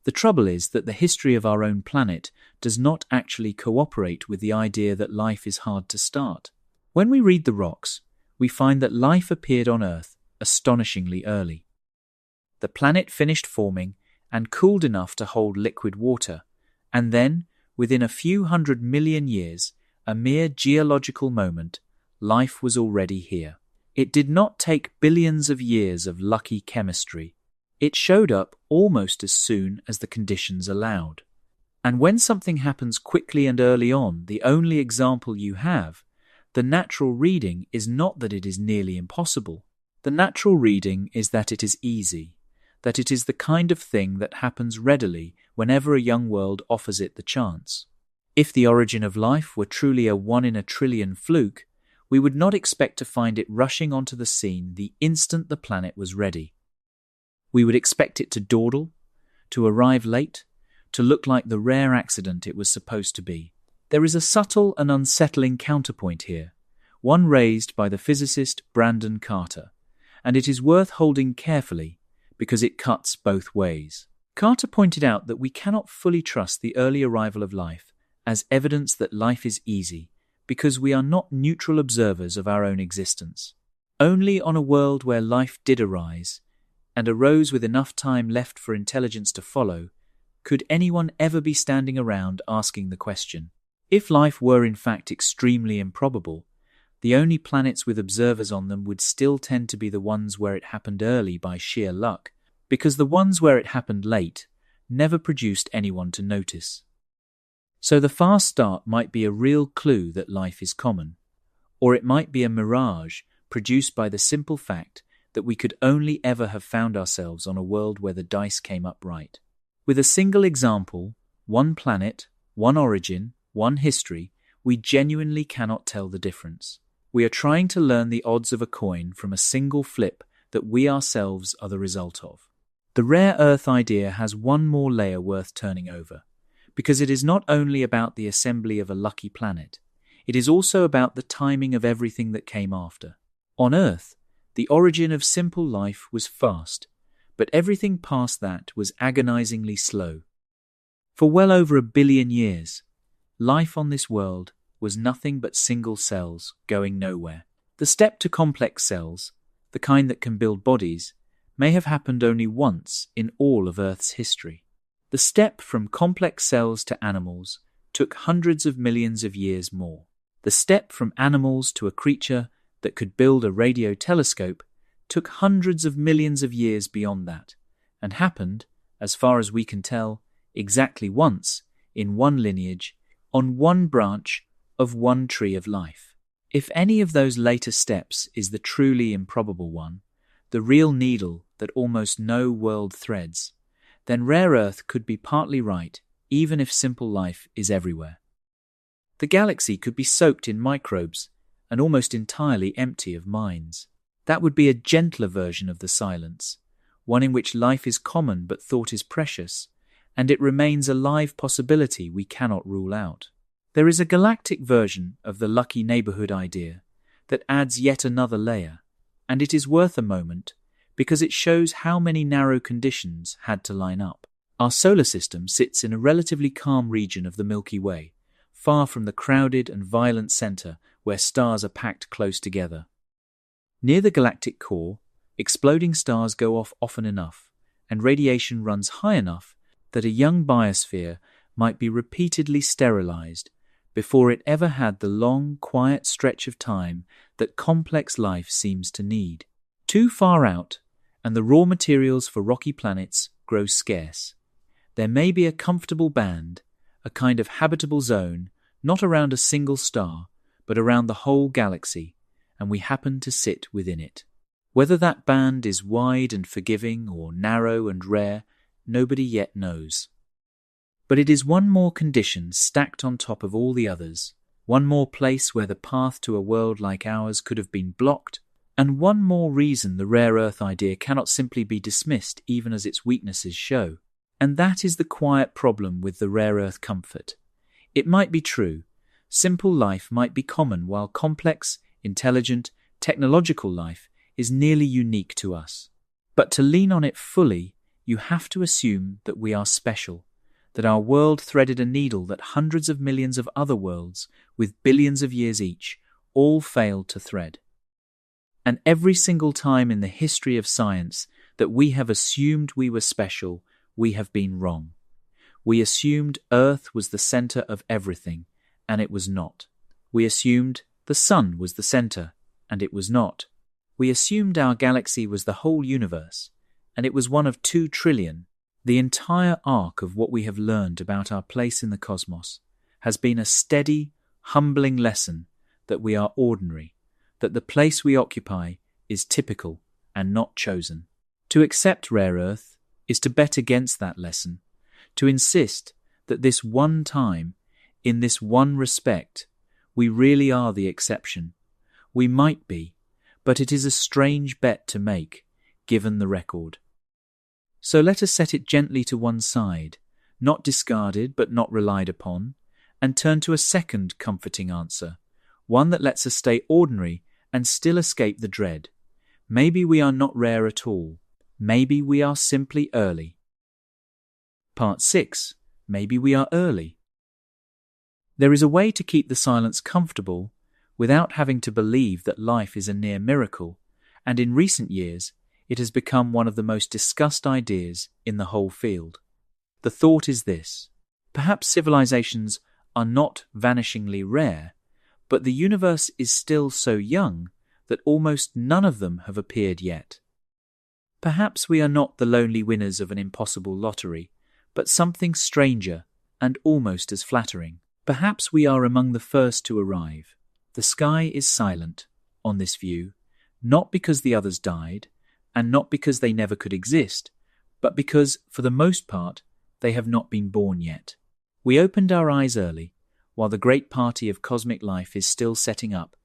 The trouble is that the history of our own planet does not actually cooperate with the idea that life is hard to start. When we read the rocks, we find that life appeared on Earth astonishingly early. The planet finished forming and cooled enough to hold liquid water, and then, within a few 100 million years, a mere geological moment, life was already here. It did not take billions of years of lucky chemistry. It showed up almost as soon as the conditions allowed. And when something happens quickly and early on, the only example you have, the natural reading is not that it is nearly impossible. The natural reading is that it is easy, that it is the kind of thing that happens readily whenever a young world offers it the chance. If the origin of life were truly a 1 in a trillion fluke, we would not expect to find it rushing onto the scene the instant the planet was ready. We would expect it to dawdle, to arrive late, to look like the rare accident it was supposed to be. There is a subtle and unsettling counterpoint here, one raised by the physicist Brandon Carter, and it is worth holding carefully because it cuts both ways. Carter pointed out that we cannot fully trust the early arrival of life as evidence that life is easy because we are not neutral observers of our own existence. Only on a world where life did arise, and arose with enough time left for intelligence to follow, could anyone ever be standing around asking the question. If life were in fact extremely improbable, the only planets with observers on them would still tend to be the ones where it happened early by sheer luck, because the ones where it happened late never produced anyone to notice. So the fast start might be a real clue that life is common, or it might be a mirage produced by the simple fact that we could only ever have found ourselves on a world where the dice came up right. With a single example, one planet, one origin, one history, we genuinely cannot tell the difference. We are trying to learn the odds of a coin from a single flip that we ourselves are the result of. The rare earth idea has one more layer worth turning over, because it is not only about the assembly of a lucky planet, it is also about the timing of everything that came after. On Earth, the origin of simple life was fast, but everything past that was agonizingly slow. For well over 1 billion years, life on this world was nothing but single cells going nowhere. The step to complex cells, the kind that can build bodies, may have happened only once in all of Earth's history. The step from complex cells to animals took hundreds of millions of years more. The step from animals to a creature that could build a radio telescope took hundreds of millions of years beyond that, and happened, as far as we can tell, exactly once, in one lineage, on one branch of one tree of life. If any of those later steps is the truly improbable one, the real needle that almost no world threads, then rare earth could be partly right, even if simple life is everywhere. The galaxy could be soaked in microbes and almost entirely empty of minds. That would be a gentler version of the silence, one in which life is common but thought is precious, and it remains a live possibility we cannot rule out. There is a galactic version of the lucky neighborhood idea that adds yet another layer, and it is worth a moment because it shows how many narrow conditions had to line up. Our solar system sits in a relatively calm region of the Milky Way, far from the crowded and violent center where stars are packed close together. Near the galactic core, exploding stars go off often enough, and radiation runs high enough that a young biosphere might be repeatedly sterilized before it ever had the long, quiet stretch of time that complex life seems to need. Too far out, and the raw materials for rocky planets grow scarce. There may be a comfortable band, a kind of habitable zone, not around a single star, but around the whole galaxy, and we happen to sit within it. Whether that band is wide and forgiving or narrow and rare, nobody yet knows. But it is one more condition stacked on top of all the others, one more place where the path to a world like ours could have been blocked, and one more reason the rare earth idea cannot simply be dismissed even as its weaknesses show. And that is the quiet problem with the rare earth comfort. It might be true. Simple life might be common, while complex, intelligent, technological life is nearly unique to us. But to lean on it fully, you have to assume that we are special, that our world threaded a needle that hundreds of millions of other worlds, with billions of years each, all failed to thread. And every single time in the history of science that we have assumed we were special, we have been wrong. We assumed Earth was the center of everything, and it was not. We assumed the sun was the center, and it was not. We assumed our galaxy was the whole universe, and it was one of 2 trillion. The entire arc of what we have learned about our place in the cosmos has been a steady, humbling lesson that we are ordinary, that the place we occupy is typical and not chosen. To accept rare earth is to bet against that lesson, to insist that this one time, in this one respect, we really are the exception. We might be, but it is a strange bet to make, given the record. So let us set it gently to one side, not discarded but not relied upon, and turn to a second comforting answer, one that lets us stay ordinary and still escape the dread. Maybe we are not rare at all. Maybe we are simply early. Part 6. Maybe we are early. There is a way to keep the silence comfortable without having to believe that life is a near miracle, and in recent years it has become one of the most discussed ideas in the whole field. The thought is this: perhaps civilizations are not vanishingly rare, but the universe is still so young that almost none of them have appeared yet. Perhaps we are not the lonely winners of an impossible lottery, but something stranger and almost as flattering. Perhaps we are among the first to arrive. The sky is silent on this view, not because the others died, and not because they never could exist, but because, for the most part, they have not been born yet. We opened our eyes early, while the great party of cosmic life is still setting up,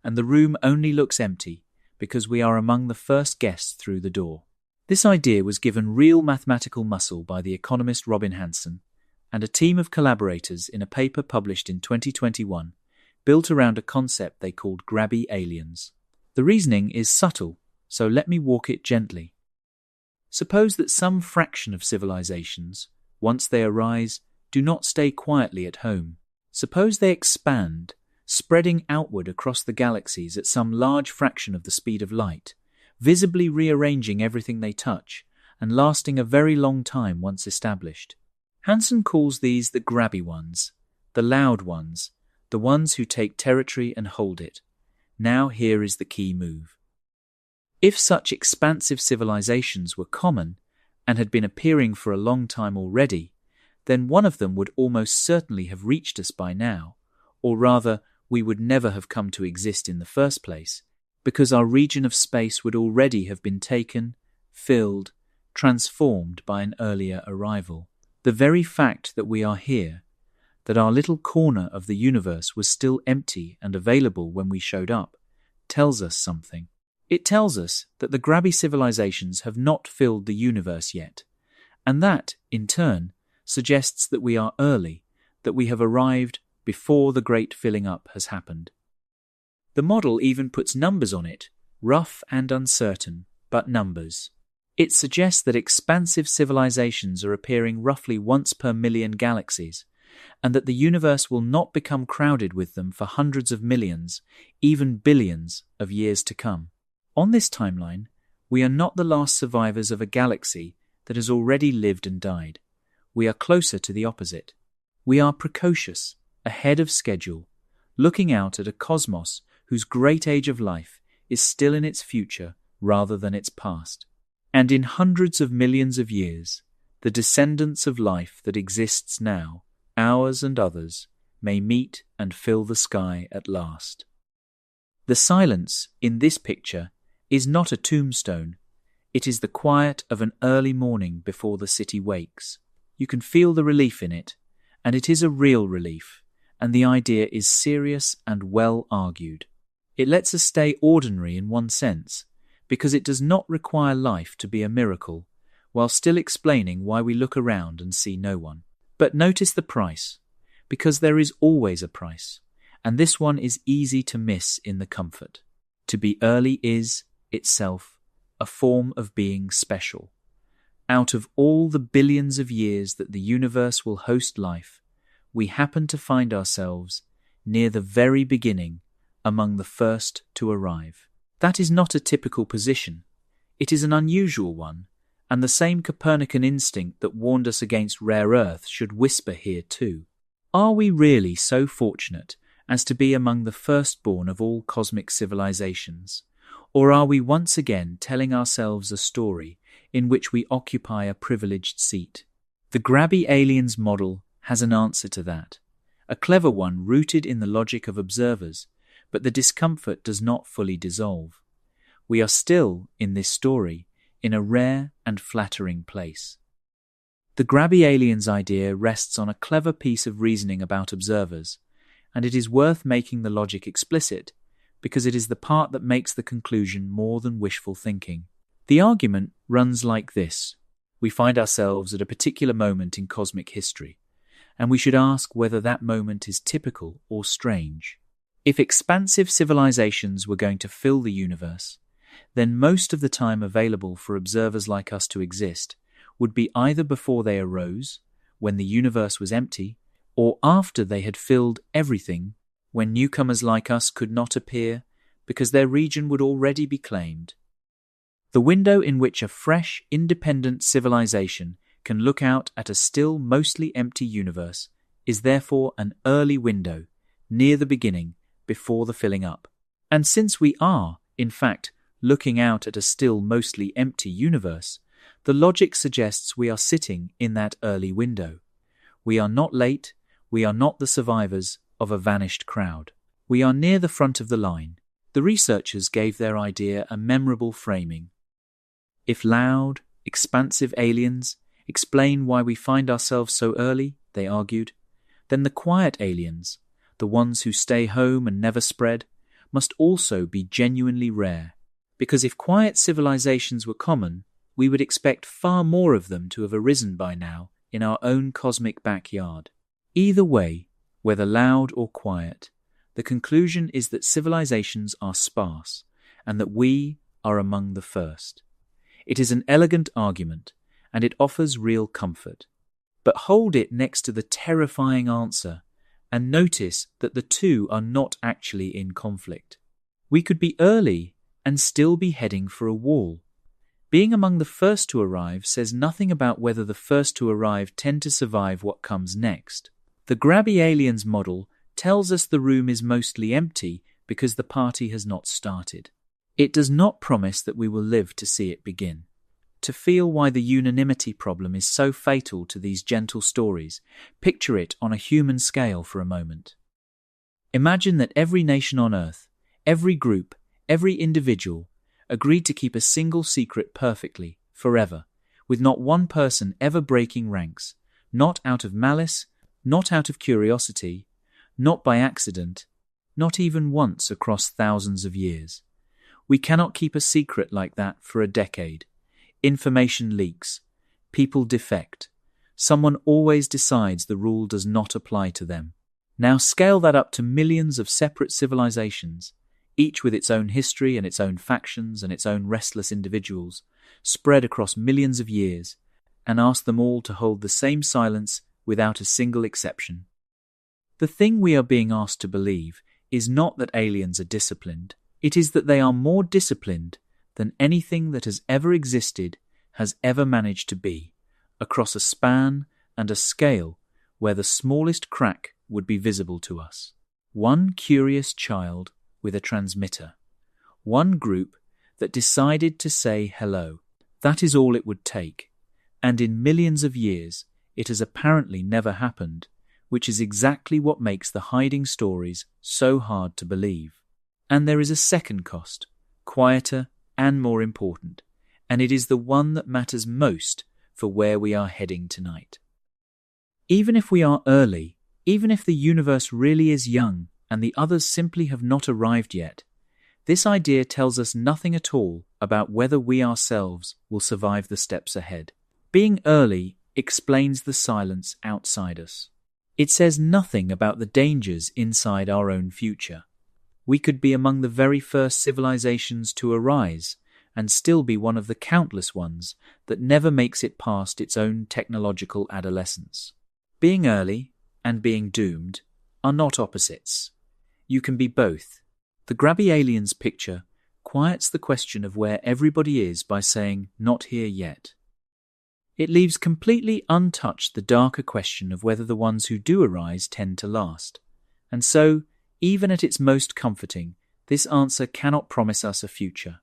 and the room only looks empty because we are among the first guests through the door. This idea was given real mathematical muscle by the economist Robin Hanson and a team of collaborators in a paper published in 2021, built around a concept they called grabby aliens. The reasoning is subtle, so let me walk it gently. Suppose that some fraction of civilizations, once they arise, do not stay quietly at home. Suppose they expand, spreading outward across the galaxies at some large fraction of the speed of light, visibly rearranging everything they touch, and lasting a very long time once established. Hansen calls these the grabby ones, the loud ones, the ones who take territory and hold it. Now here is the key move. If such expansive civilizations were common and had been appearing for a long time already, then one of them would almost certainly have reached us by now, or rather, we would never have come to exist in the first place, because our region of space would already have been taken, filled, transformed by an earlier arrival. The very fact that we are here, that our little corner of the universe was still empty and available when we showed up, tells us something. It tells us that the grabby civilizations have not filled the universe yet, and that, in turn, suggests that we are early, that we have arrived before the great filling up has happened. The model even puts numbers on it, rough and uncertain, but numbers. It suggests that expansive civilizations are appearing roughly once per million galaxies, and that the universe will not become crowded with them for hundreds of millions, even billions, of years to come. On this timeline, we are not the last survivors of a galaxy that has already lived and died. We are closer to the opposite. We are precocious, ahead of schedule, looking out at a cosmos whose great age of life is still in its future rather than its past. And in hundreds of millions of years, the descendants of life that exists now, ours and others, may meet and fill the sky at last. The silence in this picture is not a tombstone. It is the quiet of an early morning before the city wakes. You can feel the relief in it, and it is a real relief, and the idea is serious and well argued. It lets us stay ordinary in one sense, because it does not require life to be a miracle, while still explaining why we look around and see no one. But notice the price, because there is always a price, and this one is easy to miss in the comfort. To be early is, itself, a form of being special. Out of all the billions of years that the universe will host life, we happen to find ourselves near the very beginning, among the first to arrive. That is not a typical position. It is an unusual one, and the same Copernican instinct that warned us against rare earth should whisper here too. Are we really so fortunate as to be among the firstborn of all cosmic civilizations? Or are we once again telling ourselves a story in which we occupy a privileged seat? The grabby aliens model has an answer to that, a clever one rooted in the logic of observers, but the discomfort does not fully dissolve. We are still, in this story, in a rare and flattering place. The grabby aliens idea rests on a clever piece of reasoning about observers, and it is worth making the logic explicit, because it is the part that makes the conclusion more than wishful thinking. The argument runs like this. We find ourselves at a particular moment in cosmic history, and we should ask whether that moment is typical or strange. If expansive civilizations were going to fill the universe, then most of the time available for observers like us to exist would be either before they arose, when the universe was empty, or after they had filled everything, when newcomers like us could not appear because their region would already be claimed. The window in which a fresh, independent civilization can look out at a still mostly empty universe is therefore an early window, near the beginning, before the filling up. And since we are, in fact, looking out at a still mostly empty universe, the logic suggests we are sitting in that early window. We are not late, we are not the survivors of a vanished crowd. We are near the front of the line. The researchers gave their idea a memorable framing. If loud, expansive aliens explain why we find ourselves so early, they argued, then the quiet aliens, the ones who stay home and never spread, must also be genuinely rare. Because if quiet civilizations were common, we would expect far more of them to have arisen by now in our own cosmic backyard. Either way, whether loud or quiet, the conclusion is that civilizations are sparse and that we are among the first. It is an elegant argument, and it offers real comfort. But hold it next to the terrifying answer, and notice that the two are not actually in conflict. We could be early and still be heading for a wall. Being among the first to arrive says nothing about whether the first to arrive tend to survive what comes next. The grabby aliens model tells us the room is mostly empty because the party has not started. It does not promise that we will live to see it begin. To feel why the unanimity problem is so fatal to these gentle stories, picture it on a human scale for a moment. Imagine that every nation on Earth, every group, every individual, agreed to keep a single secret perfectly, forever, with not one person ever breaking ranks, not out of malice, not out of curiosity, not by accident, not even once across thousands of years. We cannot keep a secret like that for a decade. Information leaks. People defect. Someone always decides the rule does not apply to them. Now scale that up to millions of separate civilizations, each with its own history and its own factions and its own restless individuals, spread across millions of years, and ask them all to hold the same silence without a single exception. The thing we are being asked to believe is not that aliens are disciplined. It is that they are more disciplined than anything that has ever existed has ever managed to be, across a span and a scale where the smallest crack would be visible to us. One curious child with a transmitter. One group that decided to say hello. That is all it would take. And in millions of years, it has apparently never happened, which is exactly what makes the hiding stories so hard to believe. And there is a second cost, quieter and more important, and it is the one that matters most for where we are heading tonight. Even if we are early, even if the universe really is young and the others simply have not arrived yet, this idea tells us nothing at all about whether we ourselves will survive the steps ahead. Being early explains the silence outside us. It says nothing about the dangers inside our own future. We could be among the very first civilizations to arise and still be one of the countless ones that never makes it past its own technological adolescence. Being early and being doomed are not opposites. You can be both. The grabby aliens picture quiets the question of where everybody is by saying, "Not here yet." It leaves completely untouched the darker question of whether the ones who do arise tend to last. And so, even at its most comforting, this answer cannot promise us a future.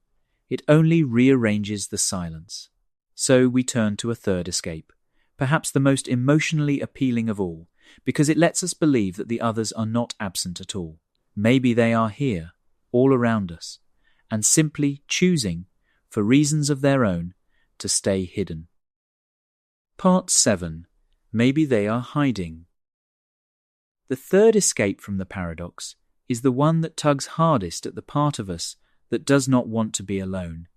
It only rearranges the silence. So we turn to a third escape, perhaps the most emotionally appealing of all, because it lets us believe that the others are not absent at all. Maybe they are here, all around us, and simply choosing, for reasons of their own, to stay hidden. Part 7. Maybe they are hiding. The third escape from the paradox is the one that tugs hardest at the part of us that does not want to be alone,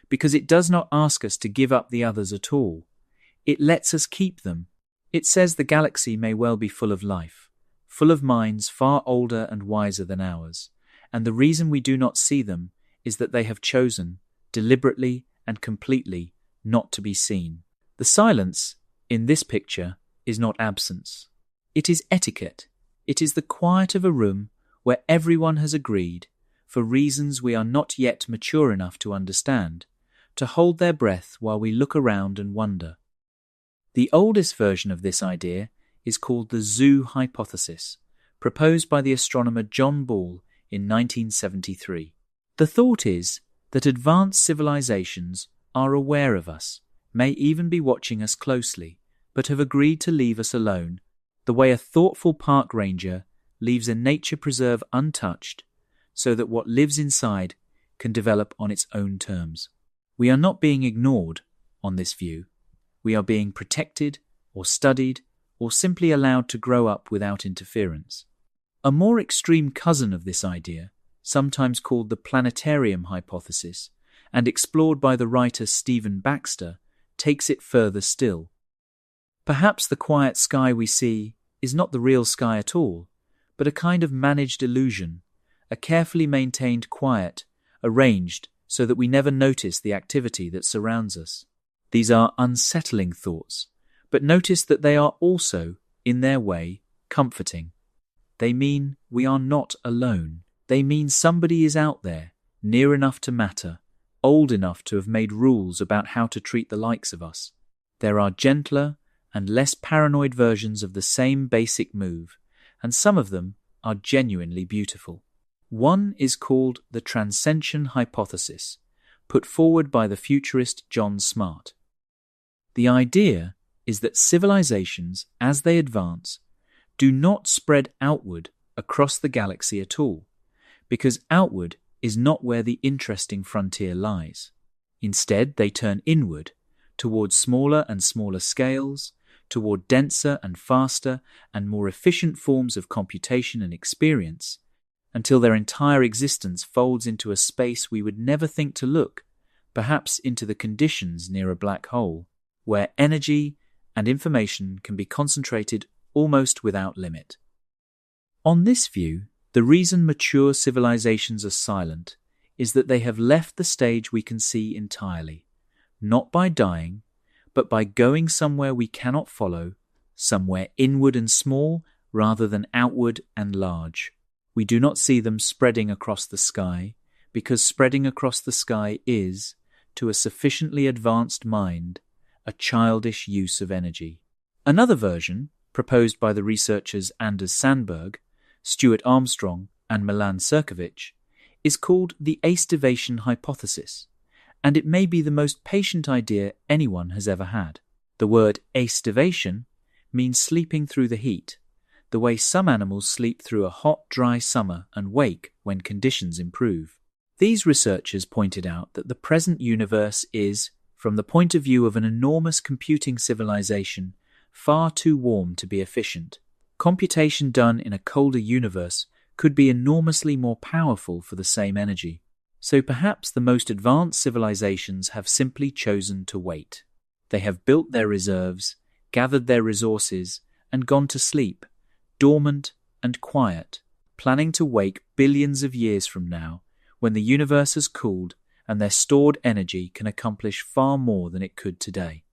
because it does not ask us to give up the others at all. It lets us keep them. It says the galaxy may well be full of life, full of minds far older and wiser than ours, and the reason we do not see them is that they have chosen, deliberately and completely, not to be seen. The silence, in this picture, is not absence. It is etiquette. It is the quiet of a room where everyone has agreed, for reasons we are not yet mature enough to understand, to hold their breath while we look around and wonder. The oldest version of this idea is called the zoo hypothesis, proposed by the astronomer John Ball in 1973. The thought is that advanced civilizations are aware of us, may even be watching us closely, but have agreed to leave us alone, the way a thoughtful park ranger leaves a nature preserve untouched, so that what lives inside can develop on its own terms. We are not being ignored on this view. We are being protected or studied or simply allowed to grow up without interference. A more extreme cousin of this idea, sometimes called the planetarium hypothesis, and explored by the writer Stephen Baxter, takes it further still. Perhaps the quiet sky we see is not the real sky at all, but a kind of managed illusion, a carefully maintained quiet, arranged so that we never notice the activity that surrounds us. These are unsettling thoughts, but notice that they are also, in their way, comforting. They mean we are not alone. They mean somebody is out there, near enough to matter, old enough to have made rules about how to treat the likes of us. There are gentler and less paranoid versions of the same basic move, and some of them are genuinely beautiful. One is called the transcension hypothesis, put forward by the futurist John Smart. The idea is that civilizations, as they advance, do not spread outward across the galaxy at all, because outward is not where the interesting frontier lies. Instead, they turn inward, toward smaller and smaller scales, toward denser and faster and more efficient forms of computation and experience, until their entire existence folds into a space we would never think to look, perhaps into the conditions near a black hole, where energy and information can be concentrated almost without limit. On this view, the reason mature civilizations are silent is that they have left the stage we can see entirely, not by dying, but by going somewhere we cannot follow, somewhere inward and small rather than outward and large. We do not see them spreading across the sky, because spreading across the sky is, to a sufficiently advanced mind, a childish use of energy. Another version, proposed by the researchers Anders Sandberg, Stuart Armstrong, and Milan Cirkovic, is called the aestivation hypothesis, and it may be the most patient idea anyone has ever had. The word aestivation means sleeping through the heat, the way some animals sleep through a hot, dry summer and wake when conditions improve. These researchers pointed out that the present universe is, from the point of view of an enormous computing civilization, far too warm to be efficient. Computation done in a colder universe could be enormously more powerful for the same energy. So perhaps the most advanced civilizations have simply chosen to wait. They have built their reserves, gathered their resources, and gone to sleep, dormant and quiet, planning to wake billions of years from now, when the universe has cooled and their stored energy can accomplish far more than it could today.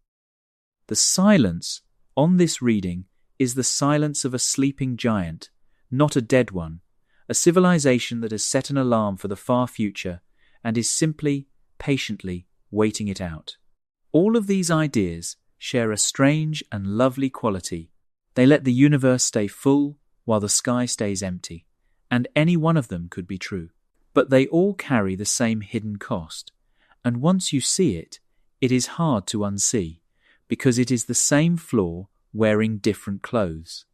The silence on this reading is the silence of a sleeping giant, not a dead one, a civilization that has set an alarm for the far future and is simply, patiently waiting it out. All of these ideas share a strange and lovely quality. They let the universe stay full while the sky stays empty, and any one of them could be true. But they all carry the same hidden cost, and once you see it, it is hard to unsee, because it is the same flaw wearing different clothes.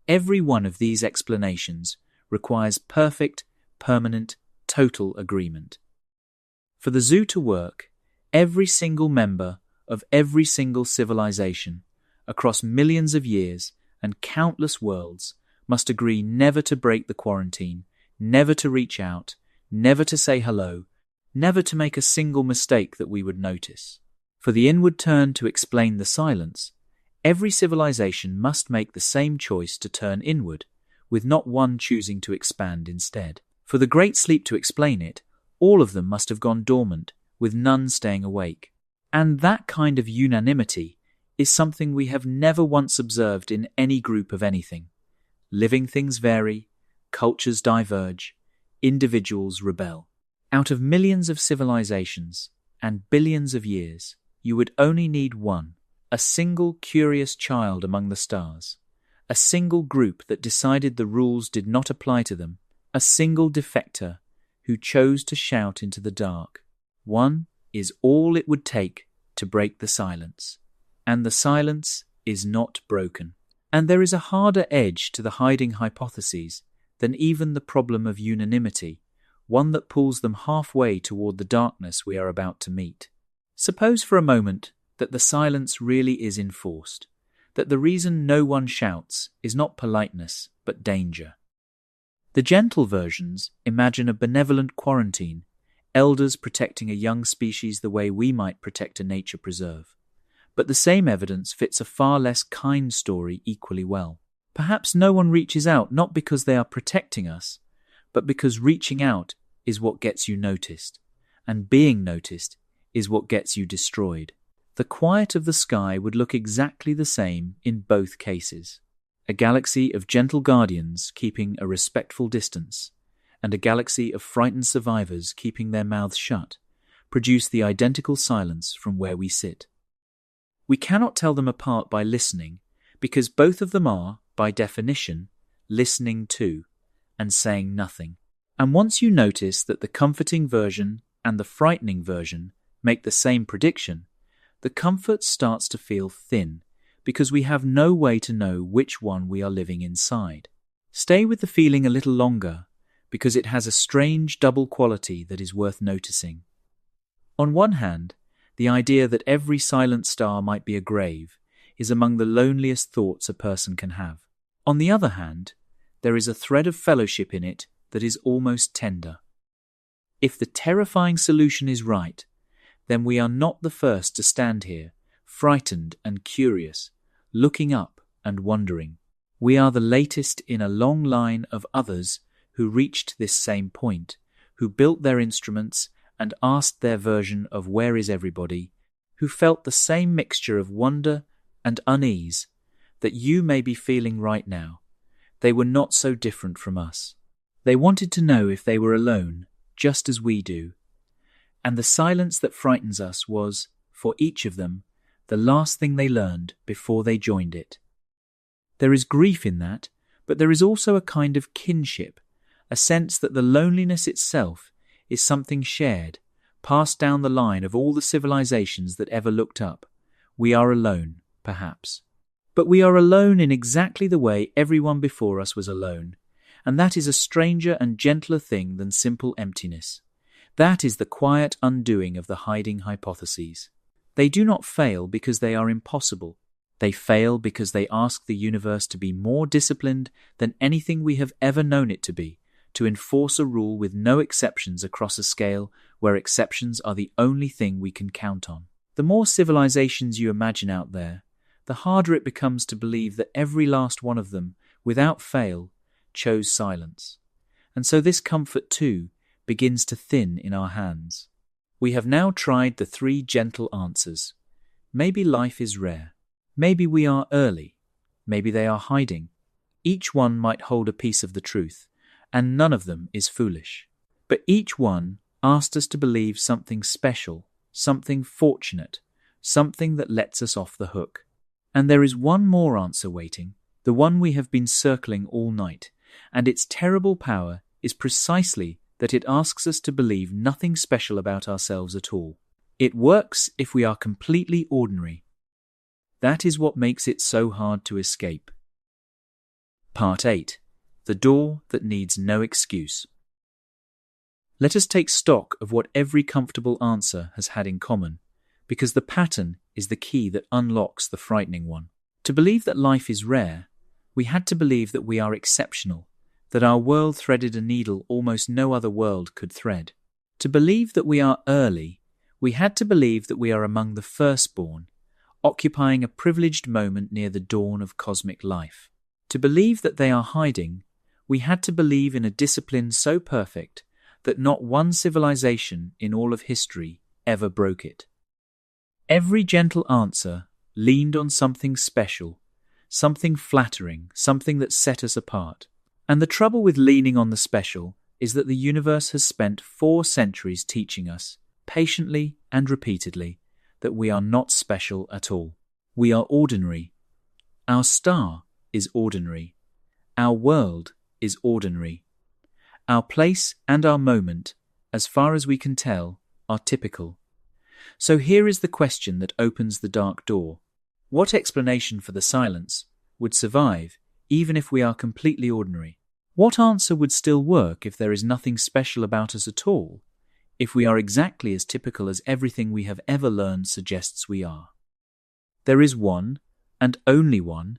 Every one of these explanations requires perfect, permanent, total agreement. For the zoo to work, every single member of every single civilization, across millions of years and countless worlds, must agree never to break the quarantine, never to reach out, never to say hello, never to make a single mistake that we would notice. For the inward turn to explain the silence, every civilization must make the same choice to turn inward, with not one choosing to expand instead. For the great sleep to explain it, all of them must have gone dormant, with none staying awake. And that kind of unanimity is something we have never once observed in any group of anything. Living things vary, cultures diverge, individuals rebel. Out of millions of civilizations and billions of years, you would only need one, a single curious child among the stars, a single group that decided the rules did not apply to them, a single defector who chose to shout into the dark. One is all it would take to break the silence, and the silence is not broken. And there is a harder edge to the hiding hypotheses than even the problem of unanimity, one that pulls them halfway toward the darkness we are about to meet. Suppose for a moment that the silence really is enforced, that the reason no one shouts is not politeness but danger. The gentle versions imagine a benevolent quarantine, elders protecting a young species the way we might protect a nature preserve. But the same evidence fits a far less kind story equally well. Perhaps no one reaches out not because they are protecting us, but because reaching out is what gets you noticed, and being noticed is what gets you destroyed. The quiet of the sky would look exactly the same in both cases. A galaxy of gentle guardians keeping a respectful distance, and a galaxy of frightened survivors keeping their mouths shut, produce the identical silence from where we sit. We cannot tell them apart by listening, because both of them are, by definition, listening to, and saying nothing. And once you notice that the comforting version and the frightening version make the same prediction, the comfort starts to feel thin, because we have no way to know which one we are living inside. Stay with the feeling a little longer, because it has a strange double quality that is worth noticing. On one hand, the idea that every silent star might be a grave is among the loneliest thoughts a person can have. On the other hand, there is a thread of fellowship in it that is almost tender. If the terrifying solution is right, then we are not the first to stand here, frightened and curious, looking up and wondering. We are the latest in a long line of others who reached this same point, who built their instruments and asked their version of where is everybody, who felt the same mixture of wonder and unease that you may be feeling right now. They were not so different from us. They wanted to know if they were alone, just as we do. And the silence that frightens us was, for each of them, the last thing they learned before they joined it. There is grief in that, but there is also a kind of kinship, a sense that the loneliness itself is something shared, passed down the line of all the civilizations that ever looked up. We are alone, perhaps. But we are alone in exactly the way everyone before us was alone, and that is a stranger and gentler thing than simple emptiness. That is the quiet undoing of the hiding hypotheses. They do not fail because they are impossible. They fail because they ask the universe to be more disciplined than anything we have ever known it to be, to enforce a rule with no exceptions across a scale where exceptions are the only thing we can count on. The more civilizations you imagine out there, the harder it becomes to believe that every last one of them, without fail, chose silence. And so this comfort, too, begins to thin in our hands. We have now tried the 3 gentle answers. Maybe life is rare. Maybe we are early. Maybe they are hiding. Each one might hold a piece of the truth, and none of them is foolish. But each one asked us to believe something special, something fortunate, something that lets us off the hook. And there is one more answer waiting, the one we have been circling all night, and its terrible power is precisely that it asks us to believe nothing special about ourselves at all. It works if we are completely ordinary. That is what makes it so hard to escape. Part 8. The door that needs no excuse. Let us take stock of what every comfortable answer has had in common, because the pattern is the key that unlocks the frightening one. To believe that life is rare, we had to believe that we are exceptional, that our world threaded a needle almost no other world could thread. To believe that we are early, we had to believe that we are among the firstborn, occupying a privileged moment near the dawn of cosmic life. To believe that they are hiding, we had to believe in a discipline so perfect that not one civilization in all of history ever broke it. Every gentle answer leaned on something special, something flattering, something that set us apart. And the trouble with leaning on the special is that the universe has spent 4 centuries teaching us, patiently and repeatedly, that we are not special at all. We are ordinary. Our star is ordinary. Our world is ordinary. Our place and our moment, as far as we can tell, are typical. So here is the question that opens the dark door. What explanation for the silence would survive even if we are completely ordinary? What answer would still work if there is nothing special about us at all, if we are exactly as typical as everything we have ever learned suggests we are? There is one, and only one,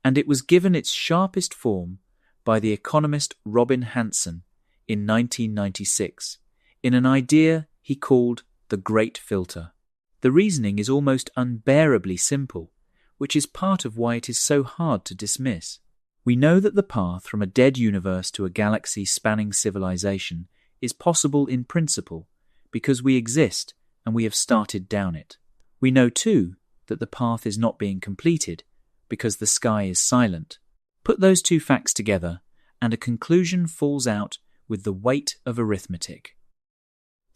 and it was given its sharpest form by the economist Robin Hanson in 1996, in an idea he called the Great Filter. The reasoning is almost unbearably simple, which is part of why it is so hard to dismiss. We know that the path from a dead universe to a galaxy-spanning civilization is possible in principle because we exist and we have started down it. We know too that the path is not being completed because the sky is silent. Put those two facts together and a conclusion falls out with the weight of arithmetic.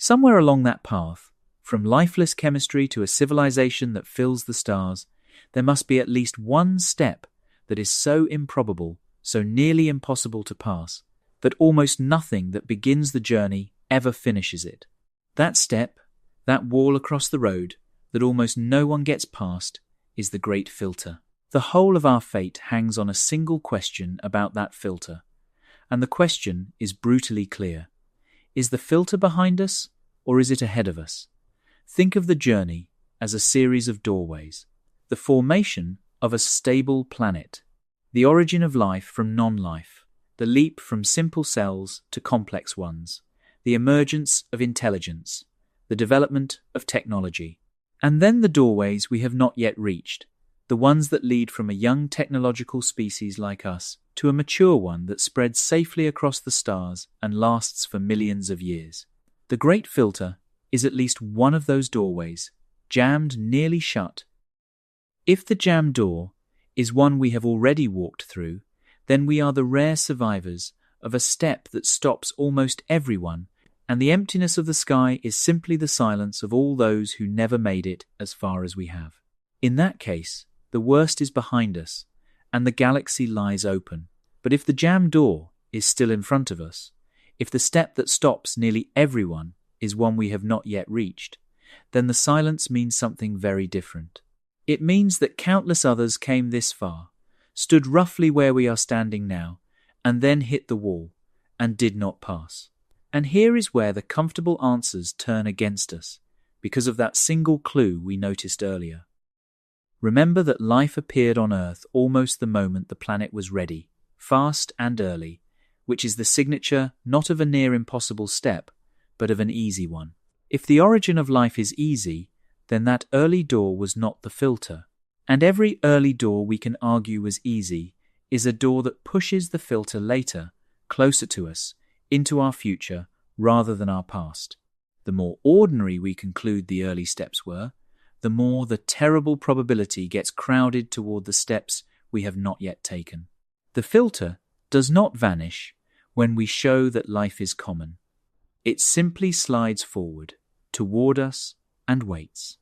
Somewhere along that path, from lifeless chemistry to a civilization that fills the stars, there must be at least one step that is so improbable, so nearly impossible to pass, that almost nothing that begins the journey ever finishes it. That step, that wall across the road, that almost no one gets past, is the Great Filter. The whole of our fate hangs on a single question about that filter, and the question is brutally clear. Is the filter behind us, or is it ahead of us? Think of the journey as a series of doorways, the formation of a stable planet, the origin of life from non-life, the leap from simple cells to complex ones, the emergence of intelligence, the development of technology, and then the doorways we have not yet reached, the ones that lead from a young technological species like us to a mature one that spreads safely across the stars and lasts for millions of years. The Great Filter is at least one of those doorways, jammed nearly shut. If the jammed door is one we have already walked through, then we are the rare survivors of a step that stops almost everyone, and the emptiness of the sky is simply the silence of all those who never made it as far as we have. In that case, the worst is behind us, and the galaxy lies open. But if the jammed door is still in front of us, if the step that stops nearly everyone is one we have not yet reached, then the silence means something very different. It means that countless others came this far, stood roughly where we are standing now, and then hit the wall, and did not pass. And here is where the comfortable answers turn against us, because of that single clue we noticed earlier. Remember that life appeared on Earth almost the moment the planet was ready, fast and early, which is the signature not of a near impossible step, but of an easy one. If the origin of life is easy, then that early door was not the filter. And every early door we can argue was easy is a door that pushes the filter later, closer to us, into our future rather than our past. The more ordinary we conclude the early steps were, the more the terrible probability gets crowded toward the steps we have not yet taken. The filter does not vanish when we show that life is common. It simply slides forward, toward us, and waits.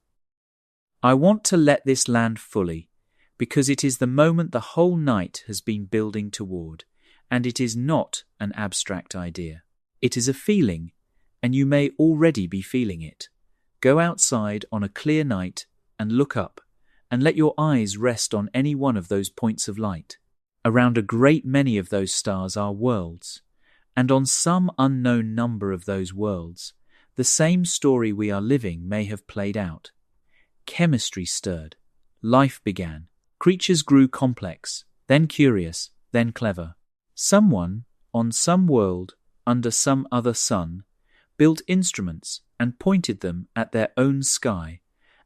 I want to let this land fully, because it is the moment the whole night has been building toward, and it is not an abstract idea. It is a feeling, and you may already be feeling it. Go outside on a clear night and look up, and let your eyes rest on any one of those points of light. Around a great many of those stars are worlds, and on some unknown number of those worlds, the same story we are living may have played out. Chemistry stirred, life began, creatures grew complex, then curious, then clever. Someone, on some world, under some other sun, built instruments and pointed them at their own sky,